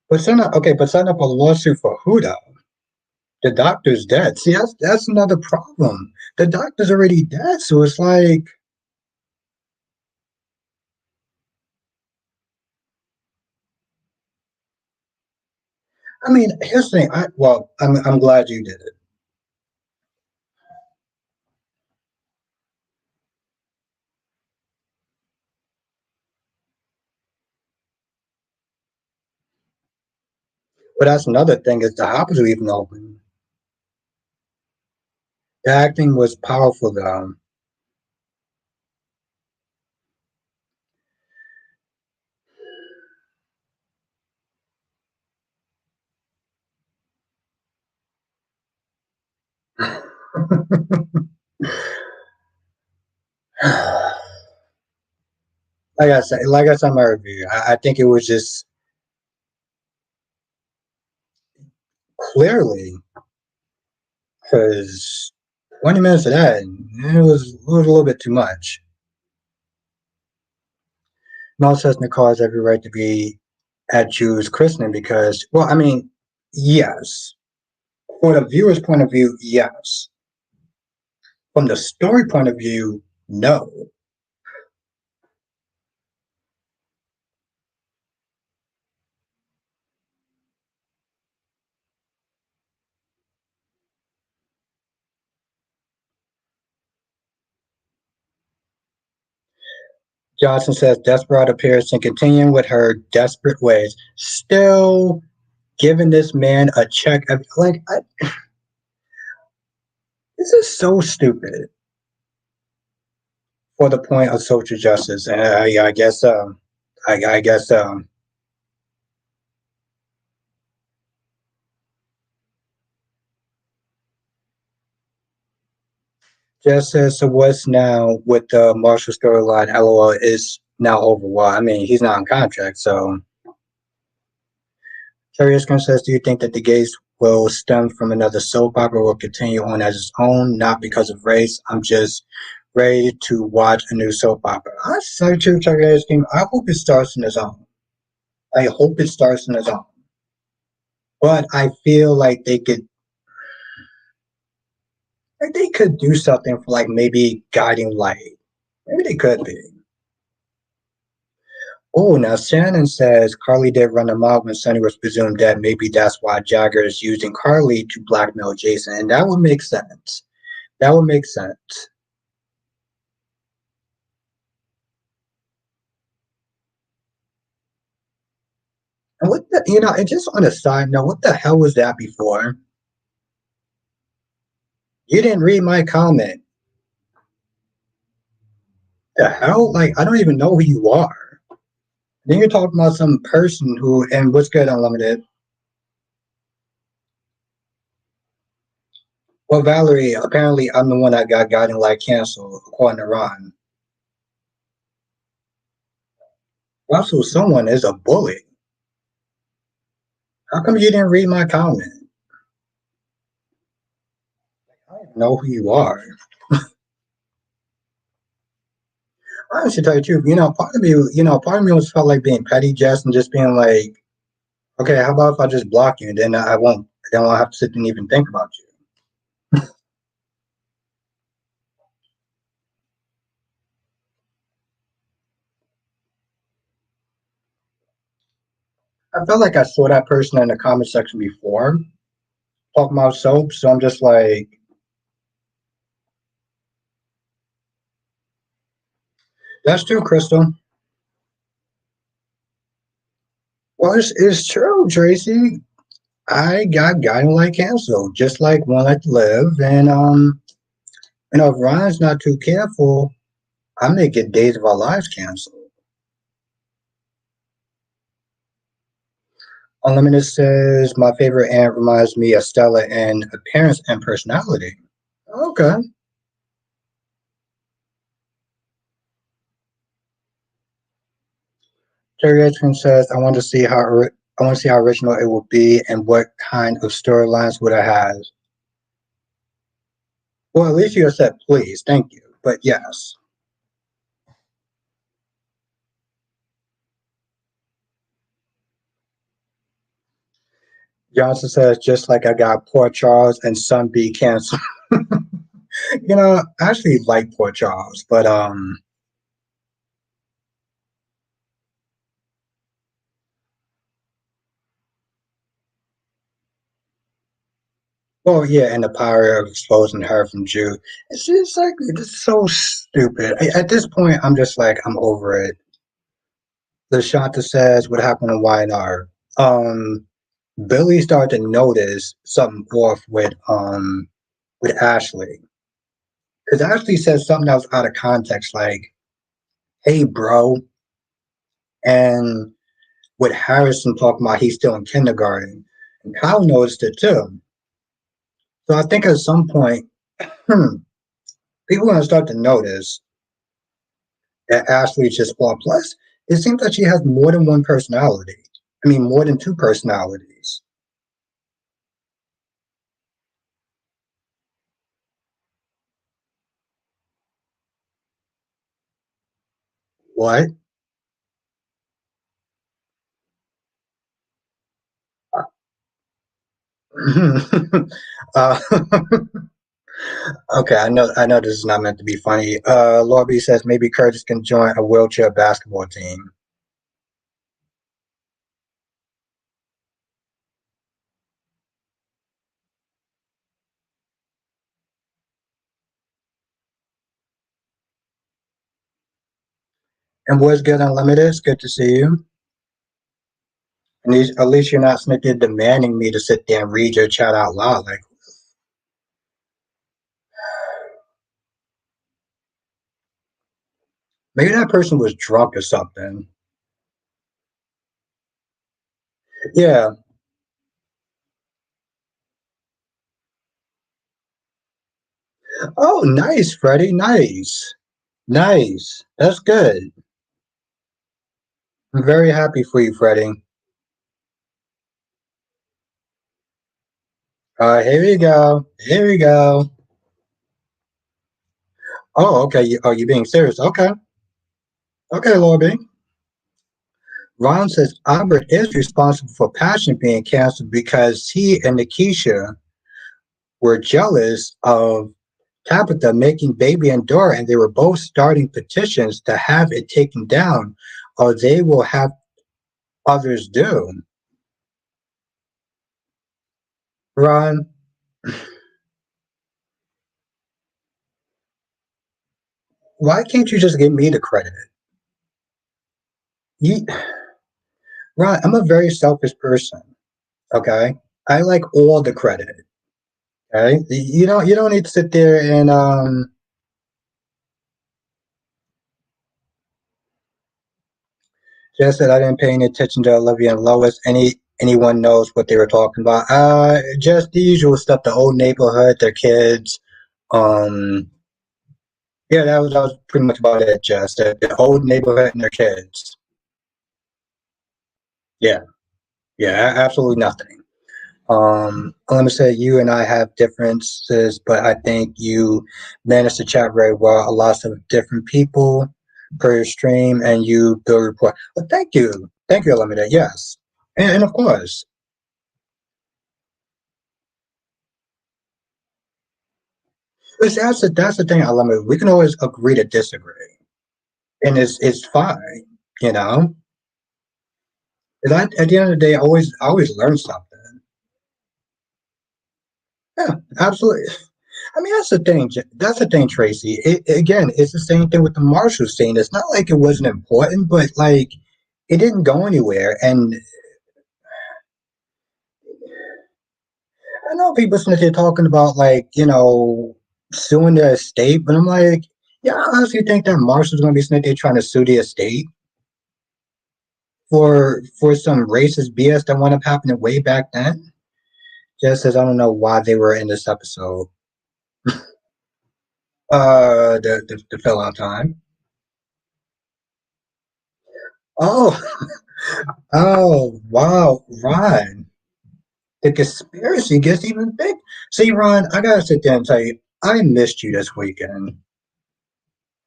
But setting up a lawsuit for who though? The doctor's dead. See, that's another problem. The doctor's already dead, so it's like, I mean, here's the thing. I'm glad you did it. But that's another thing is the hospital even open. The acting was powerful though. like I said in my review, I think it was just clearly because 20 minutes of that, it was a little bit too much. Mel says Nicole has every right to be at Jude's christening because, well, I mean, yes. For the viewer's point of view, yes. From the story point of view, no. Johnson says Desperate appears to continue with her desperate ways, still giving this man a check. This is so stupid for the point of social justice. And I guess, I guess, just says, so what's now with the Marshall storyline? LOL is now over. Well, I mean, he's not on contract, so. Terry Eskin says, do you think that the gays will stem from another soap opera or will continue on as its own, not because of race? I'm just ready to watch a new soap opera. I say to Terry Eskin, I hope it starts in its own. I hope it starts in its own. But I feel like they could do something for like maybe guiding light. Maybe they could be. Oh, now Shannon says Carly did run amok when Sonny was presumed dead. Maybe that's why Jagger is using Carly to blackmail Jason, and that would make sense. That would make sense. And what the, and just on a side note, what the hell was that before? You didn't read my comment. The hell? Like, I don't even know who you are. Then you're talking about some person who, and what's good, Unlimited? Well, Valerie, apparently I'm the one that got guiding light canceled, according to Ron. Also, someone is a bully. How come you didn't read my comment? I don't know who you are. I should tell you the truth. Part of me always felt like being petty, Jess, and just being like, okay, how about if I just block you, and then I won't, then I won't have to sit and even think about you. I felt like I saw that person in the comment section before talking about soap, so I'm just like, that's true, Crystal. Well, it's true, Tracy. I got guiding light canceled, just like One Life to Live, and if Ryan's not too careful, I may get Days of Our Lives canceled. Unlimited says my favorite aunt reminds me of Stella in appearance and personality. Okay. Terry Edgman says I want to see how original it will be and what kind of storylines would I have. Well, at least you said please, thank you. But yes. Johnson says just like I got Poor Charles and Son B canceled. I actually like Poor Charles, but well, yeah, and the power of exposing her from Jude. It's just like it's so stupid. At this point, I'm just like I'm over it. The shot that says what happened to YNR. Um, Billy started to notice something off with Ashley because Ashley said something that was out of context, like "Hey, bro," and with Harrison talking about he's still in kindergarten, and Kyle noticed it too. So I think at some point, hmm, People are gonna start to notice that Ashley is just flawed. Plus, it seems that she has more than one personality. I mean, more than two personalities. What? uh, okay, I know this is not meant to be funny. Laura B says maybe Curtis can join a wheelchair basketball team. And what's good, Unlimited? It's good to see you. And at least you're not sitting there demanding me to sit there and read your chat out loud. Like maybe that person was drunk or something. Yeah. Oh, nice, Freddie. Nice. Nice. That's good. I'm very happy for you, Freddie. Here we go. Here we go. Oh, okay. You being serious? Okay. Okay, Lorby. Ron says Albert is responsible for Passion being canceled because he and Nikisha were jealous of Tabitha making Baby and Dora, and they were both starting petitions to have it taken down, or they will have others do. Ron, why can't you just give me the credit? You, Ron, I'm a very selfish person. Okay, I like all the credit. Okay, you don't need to sit there and just that I didn't pay any attention to Olivia and Lois. Anyone knows what they were talking about? Just the usual stuff. The old neighborhood, their kids. Um, yeah, that was pretty much about it. Just the old neighborhood and their kids. Yeah, yeah, absolutely nothing. Let me say you and I have differences, but I think you managed to chat very well. A lot of different people per your stream, and you build rapport. Well, thank you, Limited. Yes, and of course, that's the thing. I Limited. We can always agree to disagree, and it's fine. You know, at the end of the day, I always learn something. Yeah, absolutely. I mean, that's the thing. That's the thing, Tracy. Again, it's the same thing with the Marshall scene. It's not like it wasn't important, but like it didn't go anywhere. And I know people sitting here talking about like suing the estate, but I'm like, yeah, I honestly think that Marshall's going to be sitting there trying to sue the estate for some racist BS that wound up happening way back then. Just as I don't know why they were in this episode. The fill out time. Oh, oh, wow, Ryan. The conspiracy gets even big. See, Ron, I gotta sit there and tell you, I missed you this weekend.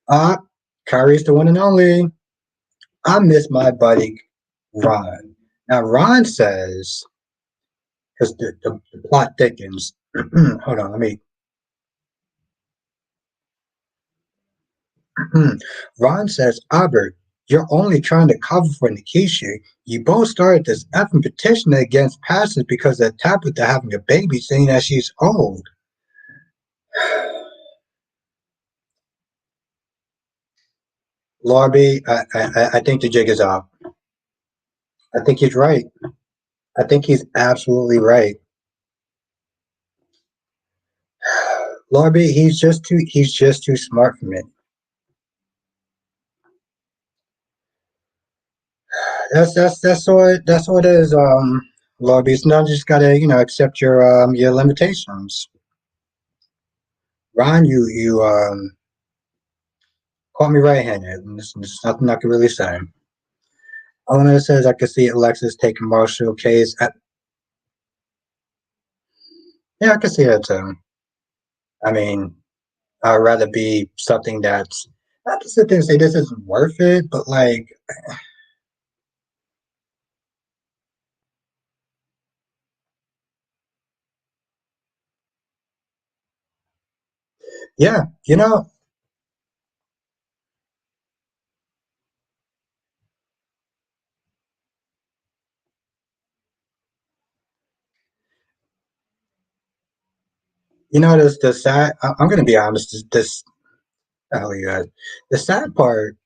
Ah, Kyrie's the one and only. I miss my buddy Ron. Now, Ron says, because the plot thickens. Hold on, let me. Ron says, Albert, you're only trying to cover for Nikisha. You both started this effing petition against Passage because of Tabitha having a baby, saying that she's old. Lorby, I think the jig is up. I think he's right. I think he's absolutely right. Lorby, he's just too smart for me. That's what it is, Lorby. So now you just gotta, accept your limitations. Ron, you caught me right-handed. There's nothing I can really say. All I know says I could see Alexis taking Marshall case. Yeah, I can see that too. I mean, I'd rather be something that's not to sit there and say this isn't worth it, but like, yeah, this the sad. I'm gonna be honest. This oh yeah, the sad part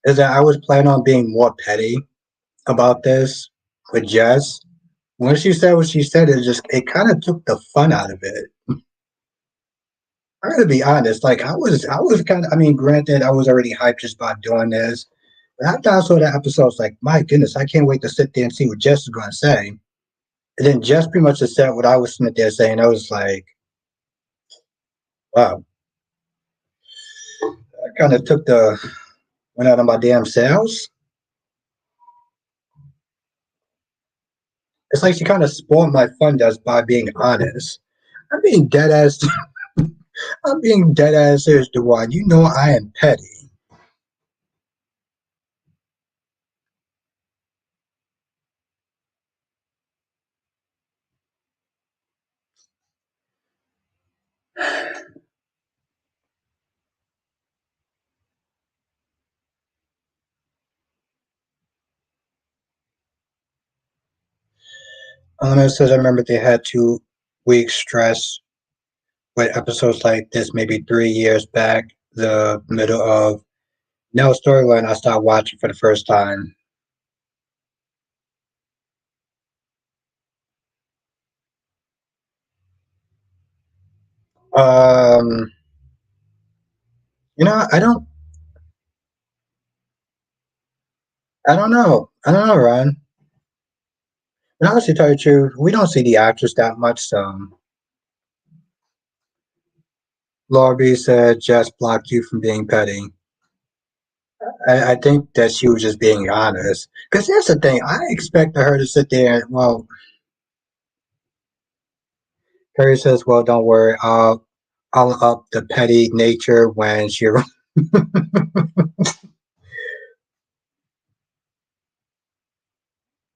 is that I was planning on being more petty about this with Jess. When she said what she said, it kind of took the fun out of it. I'm gonna be honest. Like I was kind of. I mean, granted, I was already hyped just about doing this. But after I saw that episode, I was like, my goodness, I can't wait to sit there and see what Jess is gonna say. And then Jess pretty much just said what I was sitting there saying. I was like, wow, I kind of took the went out of my damn cells. It's like she kind of spoiled my fun just by being honest. I'm being dead ass. I'm being dead ass serious, Dewan. You know I am petty. It says I remember they had 2 weeks stress with episodes like this, maybe 3 years back, the middle of no storyline. I started watching for the first time. Um, I don't know. I don't know, Ron. And honestly, tell you the truth, we don't see the actress that much. So, Laura B said, "Jess blocked you from being petty." I think that she was just being honest. Because here's the thing, I expected her to sit there. Well, Harry says, "Well, don't worry. I'll up the petty nature when she."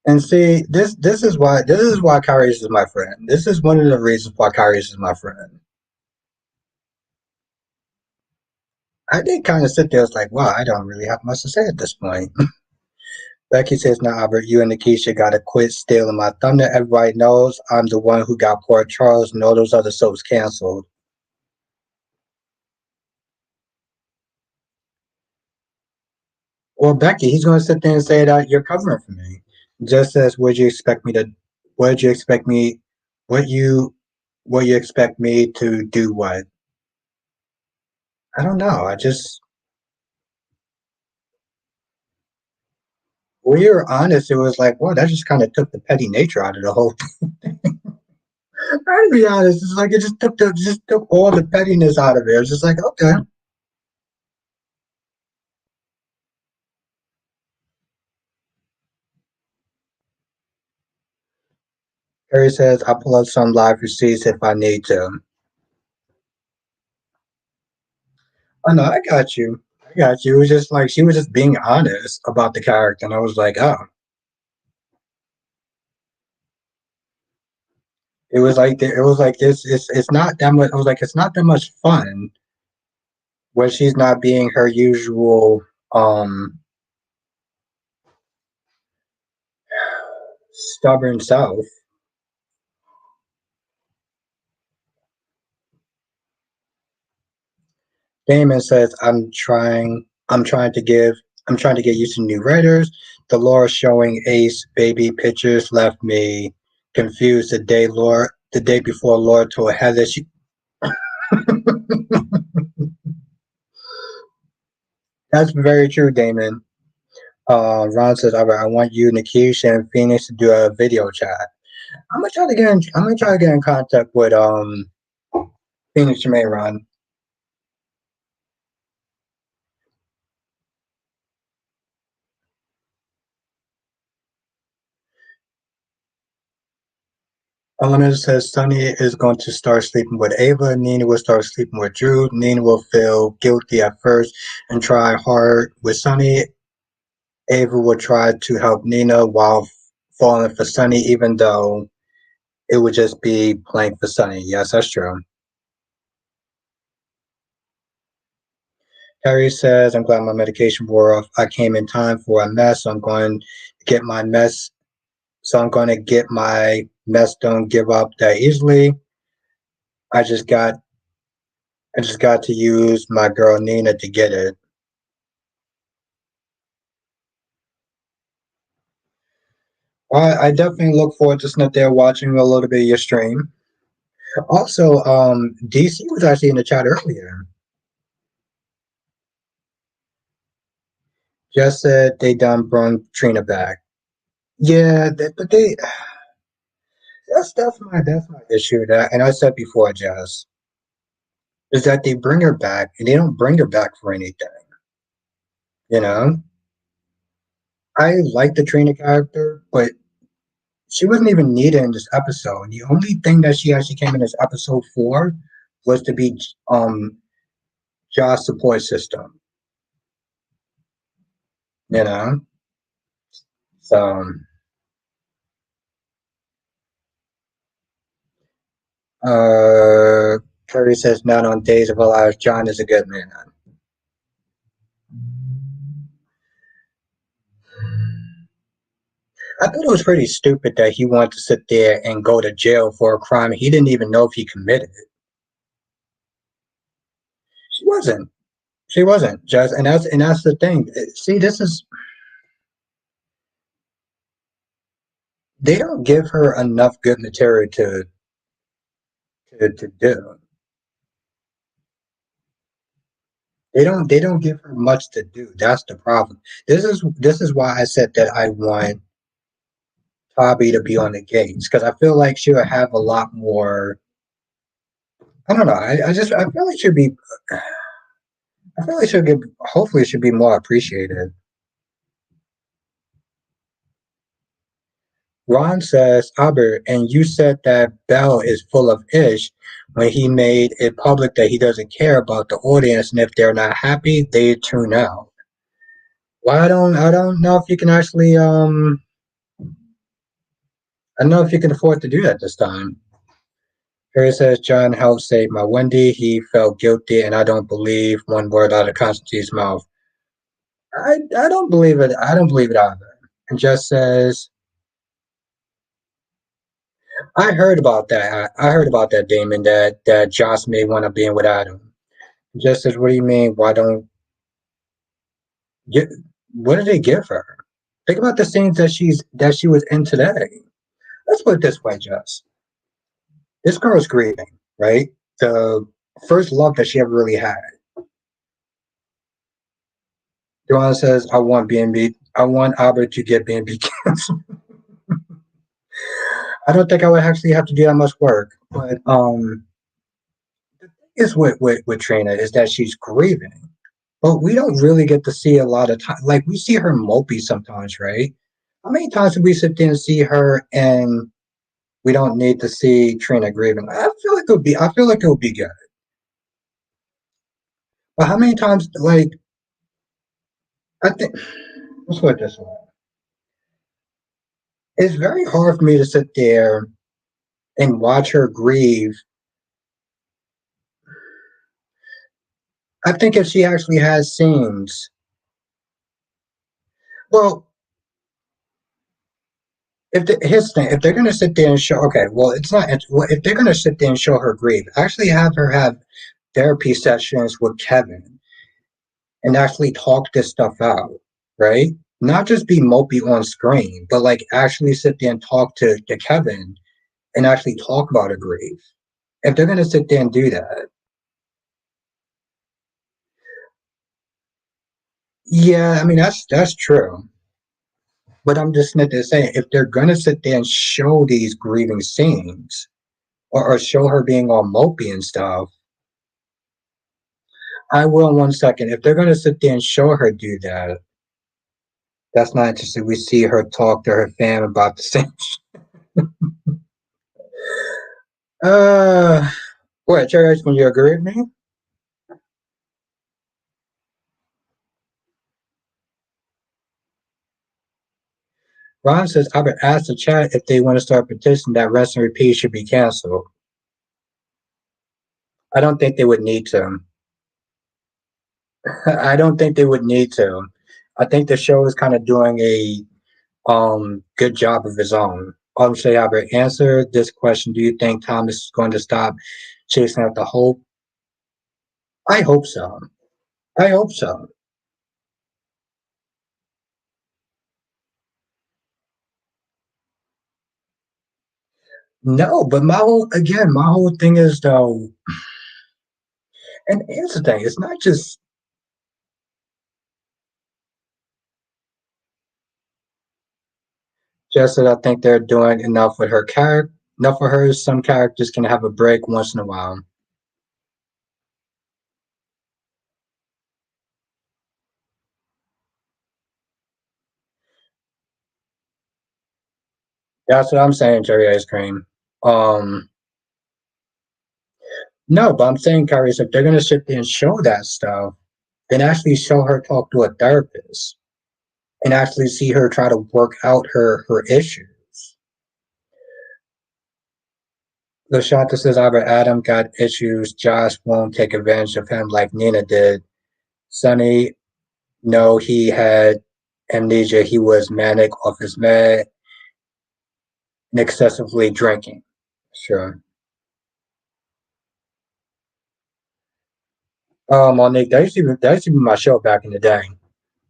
And see, this is why Kyrie's is my friend. This is one of the reasons why Kyrie's is my friend. I did kind of sit there, I was like, wow, I don't really have much to say at this point. Becky says, now, Albert, you and Nikisha got to quit stealing my thunder. Everybody knows I'm the one who got Port Charles and all those other soaps canceled. Well, Becky, he's going to sit there and say that you're covering for me. Just as, would you expect me, what you, what you expect me to do what? I don't know. When you were honest, it was like, well, that just kind of took the petty nature out of the whole thing. I'll be honest. It's like it just took all the pettiness out of it. It was just like, okay. Harry says, I'll pull up some live receipts if I need to. Oh no, I got you. I got you. It was just like she was just being honest about the character, and I was like, oh. It was like this. It's not that much. I was like, it's not that much fun when she's not being her usual stubborn self. Damon says, I'm trying to get used to new writers. The Laura showing Ace baby pictures left me confused the day before Laura told Heather she that's very true, Damon. Ron says, all right, I want you, Nikisha, and Phoenix to do a video chat. I'm gonna try to get in contact with Phoenix May Run. Elemental says Sonny is going to start sleeping with Ava. Nina will start sleeping with Drew. Nina will feel guilty at first and try hard with Sonny. Ava will try to help Nina while falling for Sonny, even though it would just be playing for Sonny. Yes, that's true. Harry says, I'm glad my medication wore off. I came in time for a mess. So I'm going to get my mess. So I'm going to get my mess. Don't give up that easily. I just got I just got to use my girl Nina to get it. I definitely look forward to sitting there watching a little bit of your stream. Also, DC was actually in the chat earlier. Just said they done brought Trina back. Yeah, but they that's my issue. That and I said before, Jess, is that they bring her back and they don't bring her back for anything. You know, I like the Trina character, but she wasn't even needed in this episode. The only thing that she actually came in this episode for was to be Josh's support system. You know, so uh, Curry says not on Days of Our Lives. John is a good man. I thought it was pretty stupid that he wanted to sit there and go to jail for a crime he didn't even know if he committed. She wasn't. She wasn't. Just and that's the thing. See, this is they don't give her enough good material to do. They don't give her much to do. That's the problem. This is why I said that I want Bobby to be on the gates because I feel like she'll have a lot more. I don't know. I feel like she'll be. I feel like she'll get. Hopefully, she'll be more appreciated. Ron says, Albert, and you said that Bell is full of ish when he made it public that he doesn't care about the audience, and if they're not happy, they tune out. Well, I don't know if you can actually I don't know if you can afford to do that this time. Harry says John helped save my Wendy. He felt guilty, and I don't believe one word out of Constantine's mouth. I don't believe it. I don't believe it either. And just says I heard about that. I heard about that, Damon. That Joss may want to be in with Adam. Just says, what do you mean? Why don't get? What did they give her? Think about the scenes that she was in today. Let's put it this way, Jess. This girl is grieving, right? The first love that she ever really had. Joanna says, "I want B&B. I want Albert to get B&B canceled." I don't think I would actually have to do that much work, but the thing is with Trina is that she's grieving, but we don't really get to see a lot of time. Like we see her mopey sometimes, right? How many times do we sit there and see her and we don't need to see Trina grieving? I feel like it would be. I feel like it would be good. But how many times? Like I think. Let's put it this way. It's very hard for me to sit there and watch her grieve. I think if she actually has scenes, well, here's the thing, if they're gonna sit there and show, okay, well, it's not. Well, if they're gonna sit there and show her grief, actually have her have therapy sessions with Kevin and actually talk this stuff out, right? Not just be mopey on screen, but like actually sit there and talk to Kevin and actually talk about her grief. If they're gonna sit there and do that, yeah, I mean that's true. But I'm just not to say if they're gonna sit there and show these grieving scenes or show her being all mopey and stuff, I will in 1 second. If they're gonna sit there and show her do that, that's not interesting. We see her talk to her fam about the same. Uh, what, Cherry, when you agree with me? Ron says, I would ask the chat if they want to start a petition that Rest and Repeat should be canceled. I don't think they would need to. I don't think they would need to. I think the show is kind of doing a good job of his own. Say, Albert, answer this question. Do you think Thomas is going to stop chasing after Hope? I hope so. I hope so. No, but my whole thing is though, and here's the thing, it's not just that I think they're doing enough with her character. Enough for her. Some characters can have a break once in a while. That's what I'm saying, Cherry Ice Cream. Um, no, but I'm saying, Kyrie, if they're gonna sit there and show that stuff, then actually show her talk to a therapist and actually see her try to work out her issues. The shot that says either Adam got issues, Josh won't take advantage of him like Nina did. Sonny, no, he had amnesia. He was manic off his med and excessively drinking. Sure. Monique, that used to be my show back in the day.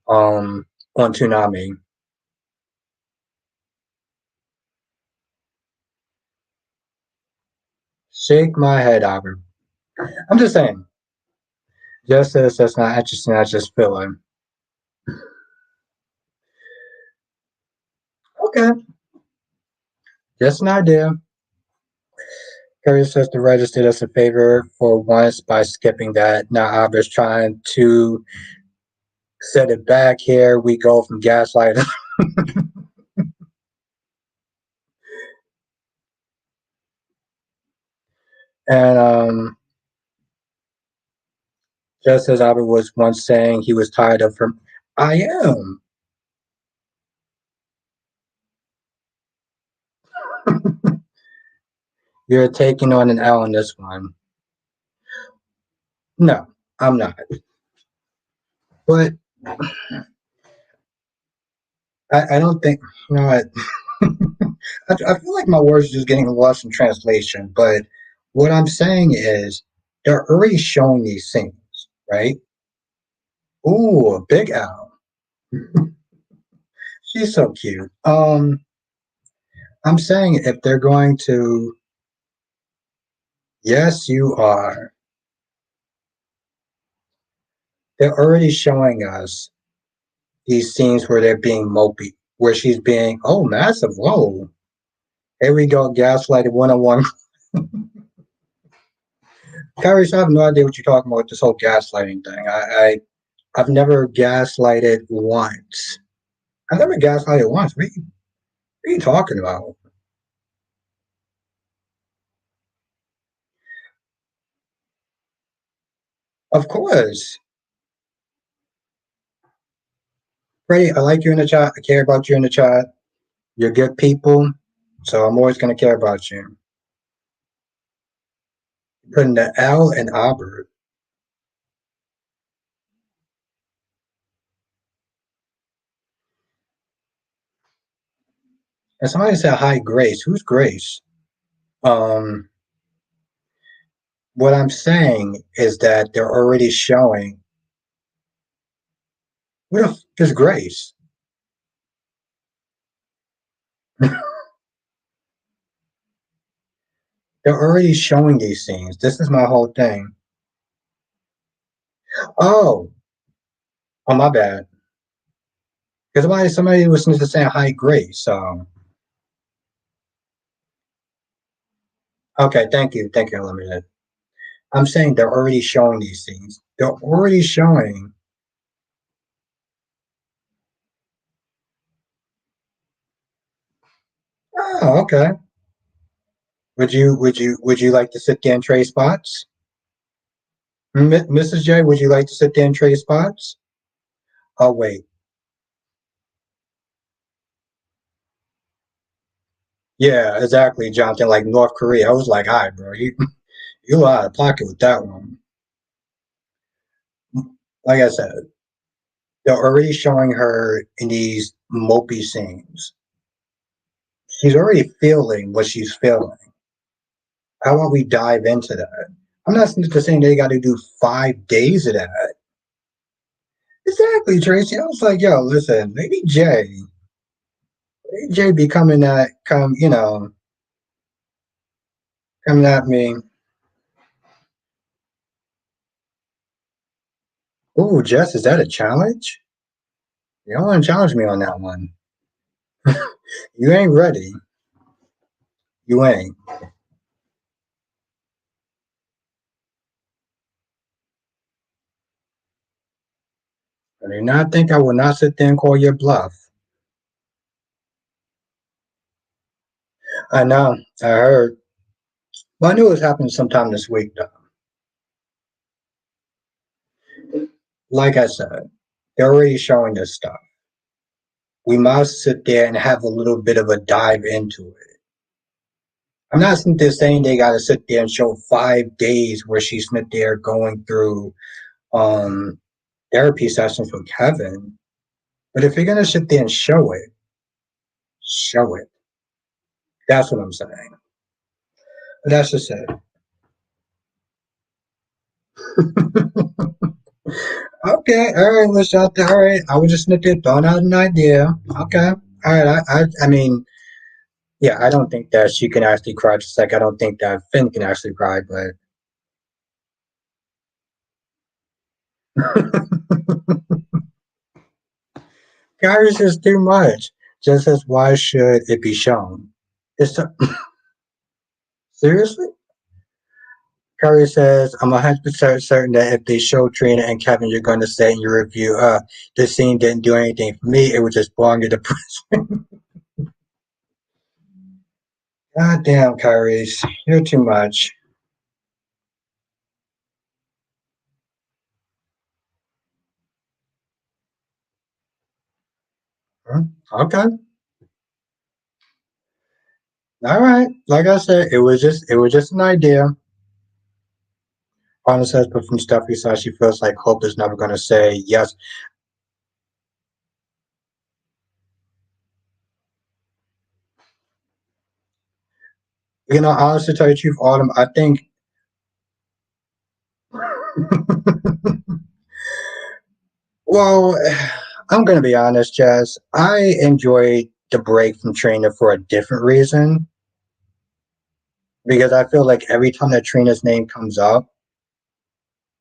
On Toonami. Shake my head, Albert. I'm just saying. Just as that's not interesting, I just feel it. Okay, just an idea. Curry says to register us a favor for once by skipping that. Now Albert's trying to set it back here. We go from gaslight and just as Albert was once saying he was tired of her. I am. You're taking on an L on this one. No, I'm not. But I don't think, you know what? I feel like my words are just getting lost in translation, but what I'm saying is they're already showing these things, right? Ooh, a big L. She's so cute. I'm saying if they're going to, yes, you are. They're already showing us these scenes where they're being mopey, where she's being, oh, massive, whoa. Here we go, gaslighted 101. Kyrie, so I have no idea what you're talking about with this whole gaslighting thing. I've never gaslighted once. I've never gaslighted once. What are you talking about? Of course. Freddie, I like you in the chat. I care about you in the chat. You're good people. So I'm always going to care about you. Putting the L in Albert. And somebody said, hi, Grace. Who's Grace? Um, what I'm saying is that they're already showing. What if there's Grace? They're already showing these things. This is my whole thing. Oh, oh, my bad. Because somebody was to say high grade, so okay, thank you, Unlimited. I'm saying they're already showing these things. They're already showing. Oh, okay. Would you like to sit there and trade spots? Mrs. J, would you like to sit there and trade spots? Oh wait. Yeah, exactly, Jonathan, like North Korea. I was like, all right, bro, you out of pocket with that one. Like I said, they're already showing her in these mopey scenes. She's already feeling what she's feeling. How about we dive into that? I'm not saying they got to do 5 days of that. Exactly, Tracy. I was like, yo, listen, Lady J be coming at coming at me. Oh, Jess, is that a challenge? You don't want to challenge me on that one. You ain't ready. You ain't. I do not think I will not sit there and call your bluff. I know. I heard. Well, I knew it was happening sometime this week, though. Like I said, they're already showing this stuff. We must sit there and have a little bit of a dive into it. I'm not sitting there saying they got to sit there and show 5 days where she's sitting there going through um, therapy sessions with Kevin. But if you're gonna sit there and show it, show it. That's what I'm saying. But that's just it. Okay, all right, let's out there. All right, I was just sitting there throwing out an idea. Okay, all right. I mean, yeah, I don't think that she can actually cry. Just like I don't think that Finn can actually cry. But Kyrie's just too much. Just as why should it be shown? It's seriously. Kyrie says, I'm 100% certain that if they show Trina and Kevin, you're going to say in your review, this scene didn't do anything for me. It was just belonging to prison. God damn, Kyrie. You're too much. Huh? Okay. All right. Like I said, it was just an idea. Anna says, but from stuff we saw, she feels like Hope is never going to say yes. Honestly, to tell you the truth, Autumn, I think. Well, I'm going to be honest, Jazz. I enjoyed the break from Trina for a different reason because I feel like every time that Trina's name comes up,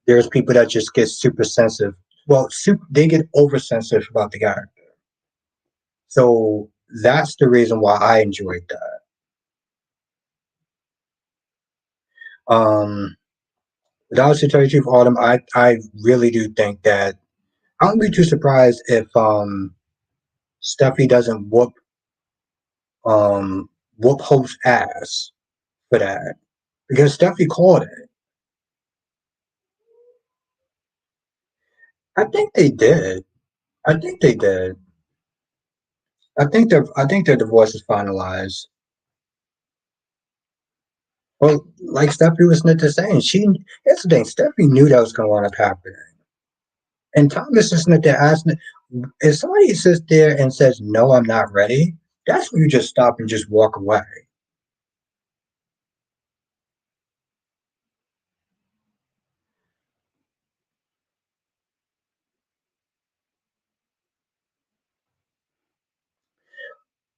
there's people that just get super sensitive. Well, they get oversensitive about the character. So that's the reason why I enjoyed that. But honestly, to tell you the truth, Autumn, I really do think that I wouldn't be too surprised if Steffi doesn't um whoop Hope's ass for that because Steffi called it. I think they did. I think they did. I think their divorce is finalized. Well, like Stephanie was just saying, here's the thing, Stephanie knew that was gonna wind up happening. And Thomas is not there asking if somebody sits there and says, no, I'm not ready, that's when you just stop and just walk away.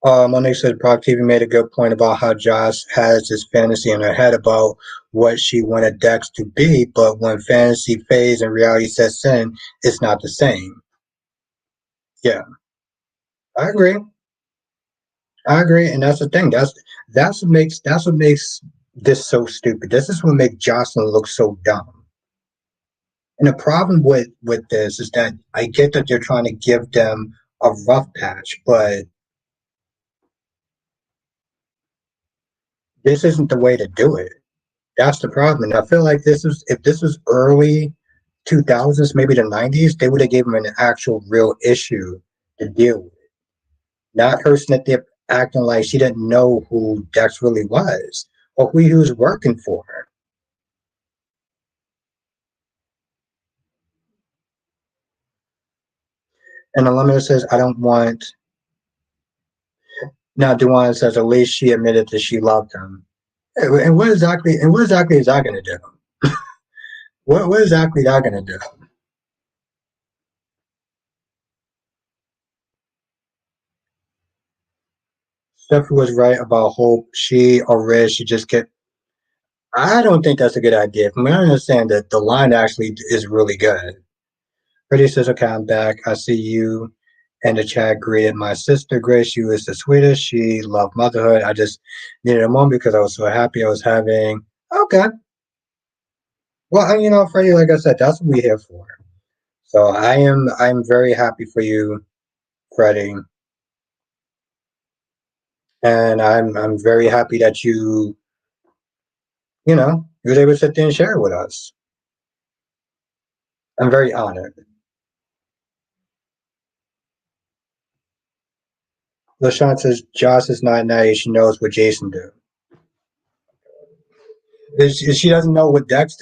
Monique said Proc TV made a good point about how Josh has this fantasy in her head about what she wanted Dex to be, but when fantasy fades and reality sets in, it's not the same. Yeah. I agree. I agree, and that's the thing. That's what makes this so stupid. This is what makes Jocelyn look so dumb. And the problem with this is that I get that you're trying to give them a rough patch, but this isn't the way to do it. That's the problem. And I feel like this is if this was early 2000s, maybe the 90s, they would have given him an actual real issue to deal with. Not her sitting there acting like she didn't know who Dex really was or who he was working for. And Alumina says, I don't want. Now, Duane says, at least she admitted that she loved him. And what exactly is that going to do? What exactly is that going to do? Stephanie was right about Hope. She or Riz should just get. I don't think that's a good idea. From what I understand that the line actually is really good. Freddie says, okay, I'm back. I see you. And the chat greeted my sister Grace. She was the sweetest. She loved motherhood. I just needed a moment because I was so happy I was having. Okay. Well, Freddie, like I said, that's what we're here for. So I'm very happy for you, Freddie. And I'm very happy that you was able to sit there and share it with us. I'm very honored. LaShawn says Joss is not nice. She knows what Jason do. She doesn't know what Dex.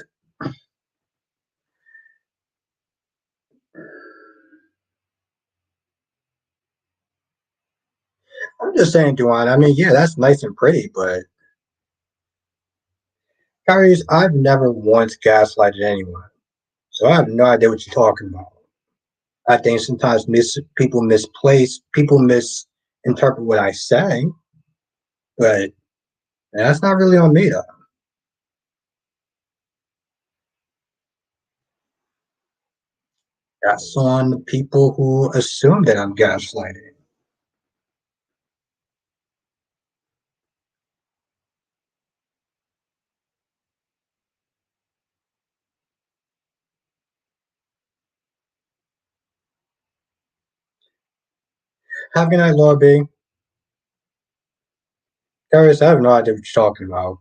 I'm just saying, Duane. I mean, yeah, that's nice and pretty, but Kyrie's, I've never once gaslighted anyone, so I have no idea what you're talking about. I think sometimes people misinterpret what I say, but that's not really on me though. That's on the people who assume that I'm gaslighting. Have a good night, Laura B. Darius, I have no idea what you're talking about.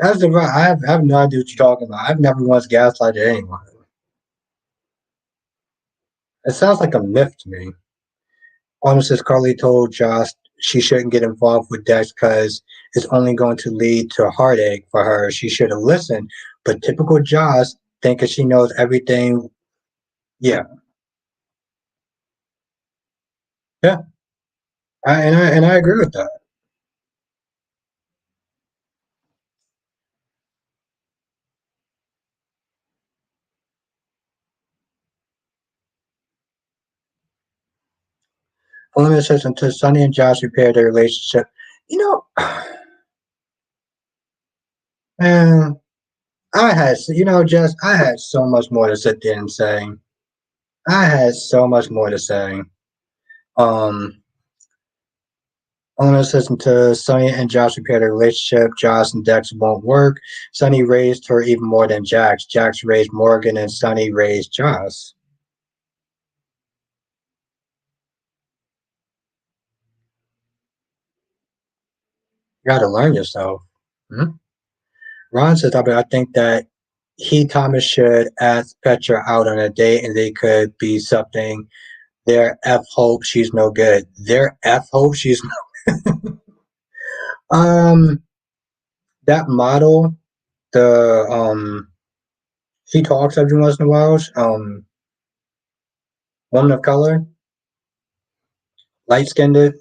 That's the right. I have no idea what you're talking about. I've never once gaslighted anyone. It sounds like a myth to me. Almost as Carly told Josh she shouldn't get involved with Dex because it's only going to lead to heartache for her. She should have listened. But typical Josh, thinking she knows everything. Yeah, yeah, and I agree with that. Olivia says until Sonny and Josh repair their relationship, you know, man, Jess, I had so much more to sit there and say. I had so much more to say. Um, Eleanor says until Sonny and Josh repair their relationship, Josh and Dex won't work. Sonny raised her even more than Jax. Jax raised Morgan and Sonny raised Josh. You gotta learn yourself. Hmm? Ron says, I think that Thomas should ask Petra out on a date and they could be something. Their F hope she's no good. Their F hope she's um that model, the she talks every once in a while. Woman of color, light skinned.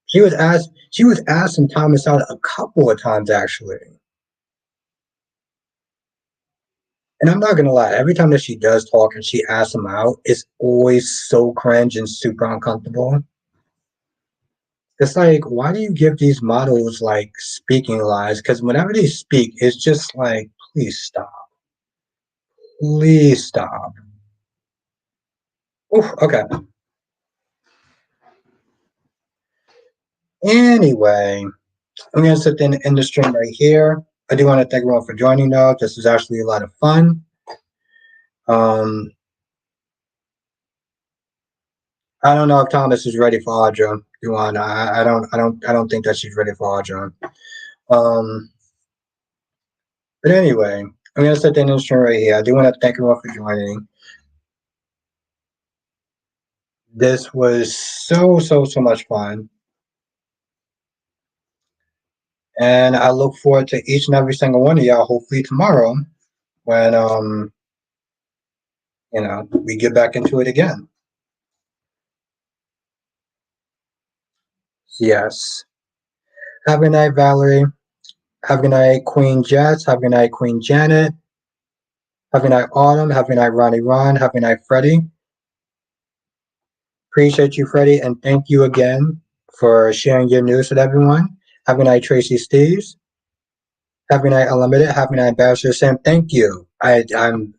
She was asking Thomas out a couple of times actually. And I'm not gonna lie, every time that she does talk and she asks him out, it's always so cringe and super uncomfortable. It's like, why do you give these models like speaking lines? Because whenever they speak, it's just like, please stop. Please stop. Oof, okay. Anyway, I'm going to sit in the stream right here. I do want to thank everyone for joining, though. This was actually a lot of fun. Um, I don't know if Thomas is ready for Audra. I don't think that she's ready for Audra. Um, but anyway, I'm going to sit in the stream right here. I do want to thank everyone for joining. This was so much fun. And I look forward to each and every single one of y'all, hopefully tomorrow, when we get back into it again. Yes. Have a good night, Valerie. Have a good night, Queen Jess. Have a good night, Queen Janet. Have a good night, Autumn. Have a good night, Ronnie Ron. Have a good night, Freddie. Appreciate you, Freddie, and thank you again for sharing your news with everyone. Have a good night, Tracy Steves. Have a good night, Unlimited. Have a good night, Ambassador Sam. Thank you. I'm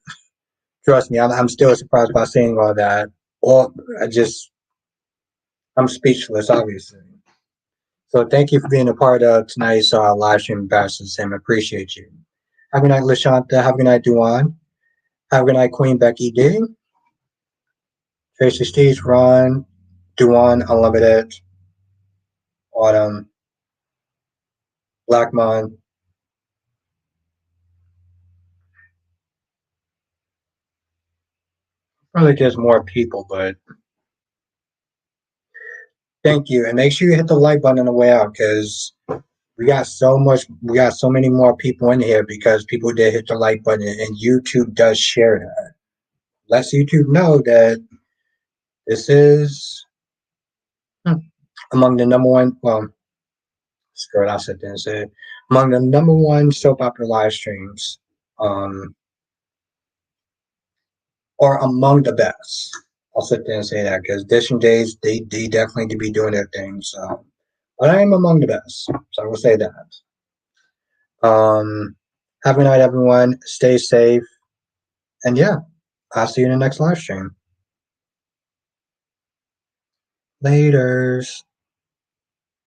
trust me, I'm still surprised by seeing all that. Or I'm speechless, obviously. So thank you for being a part of tonight's live stream, Ambassador Sam. I appreciate you. Have a good night, Lashanta. Have a good night, Duan. Have a good night, Queen Becky D. Tracy Steves, Ron, Duan, Unlimited, Autumn, Blackmon. Probably there's more people, but thank you. And make sure you hit the like button on the way out because we got so many more people in here because people did hit the like button and YouTube does share that. Lets YouTube know that this is among the number one, well, screw it, I'll sit there and say it, among the number one soap opera live streams, or among the best. I'll sit there and say that because Dish and Days, they definitely to be doing their thing. So, but I am among the best. So I will say that. Have a good night, everyone. Stay safe. And yeah, I'll see you in the next live stream. Laters.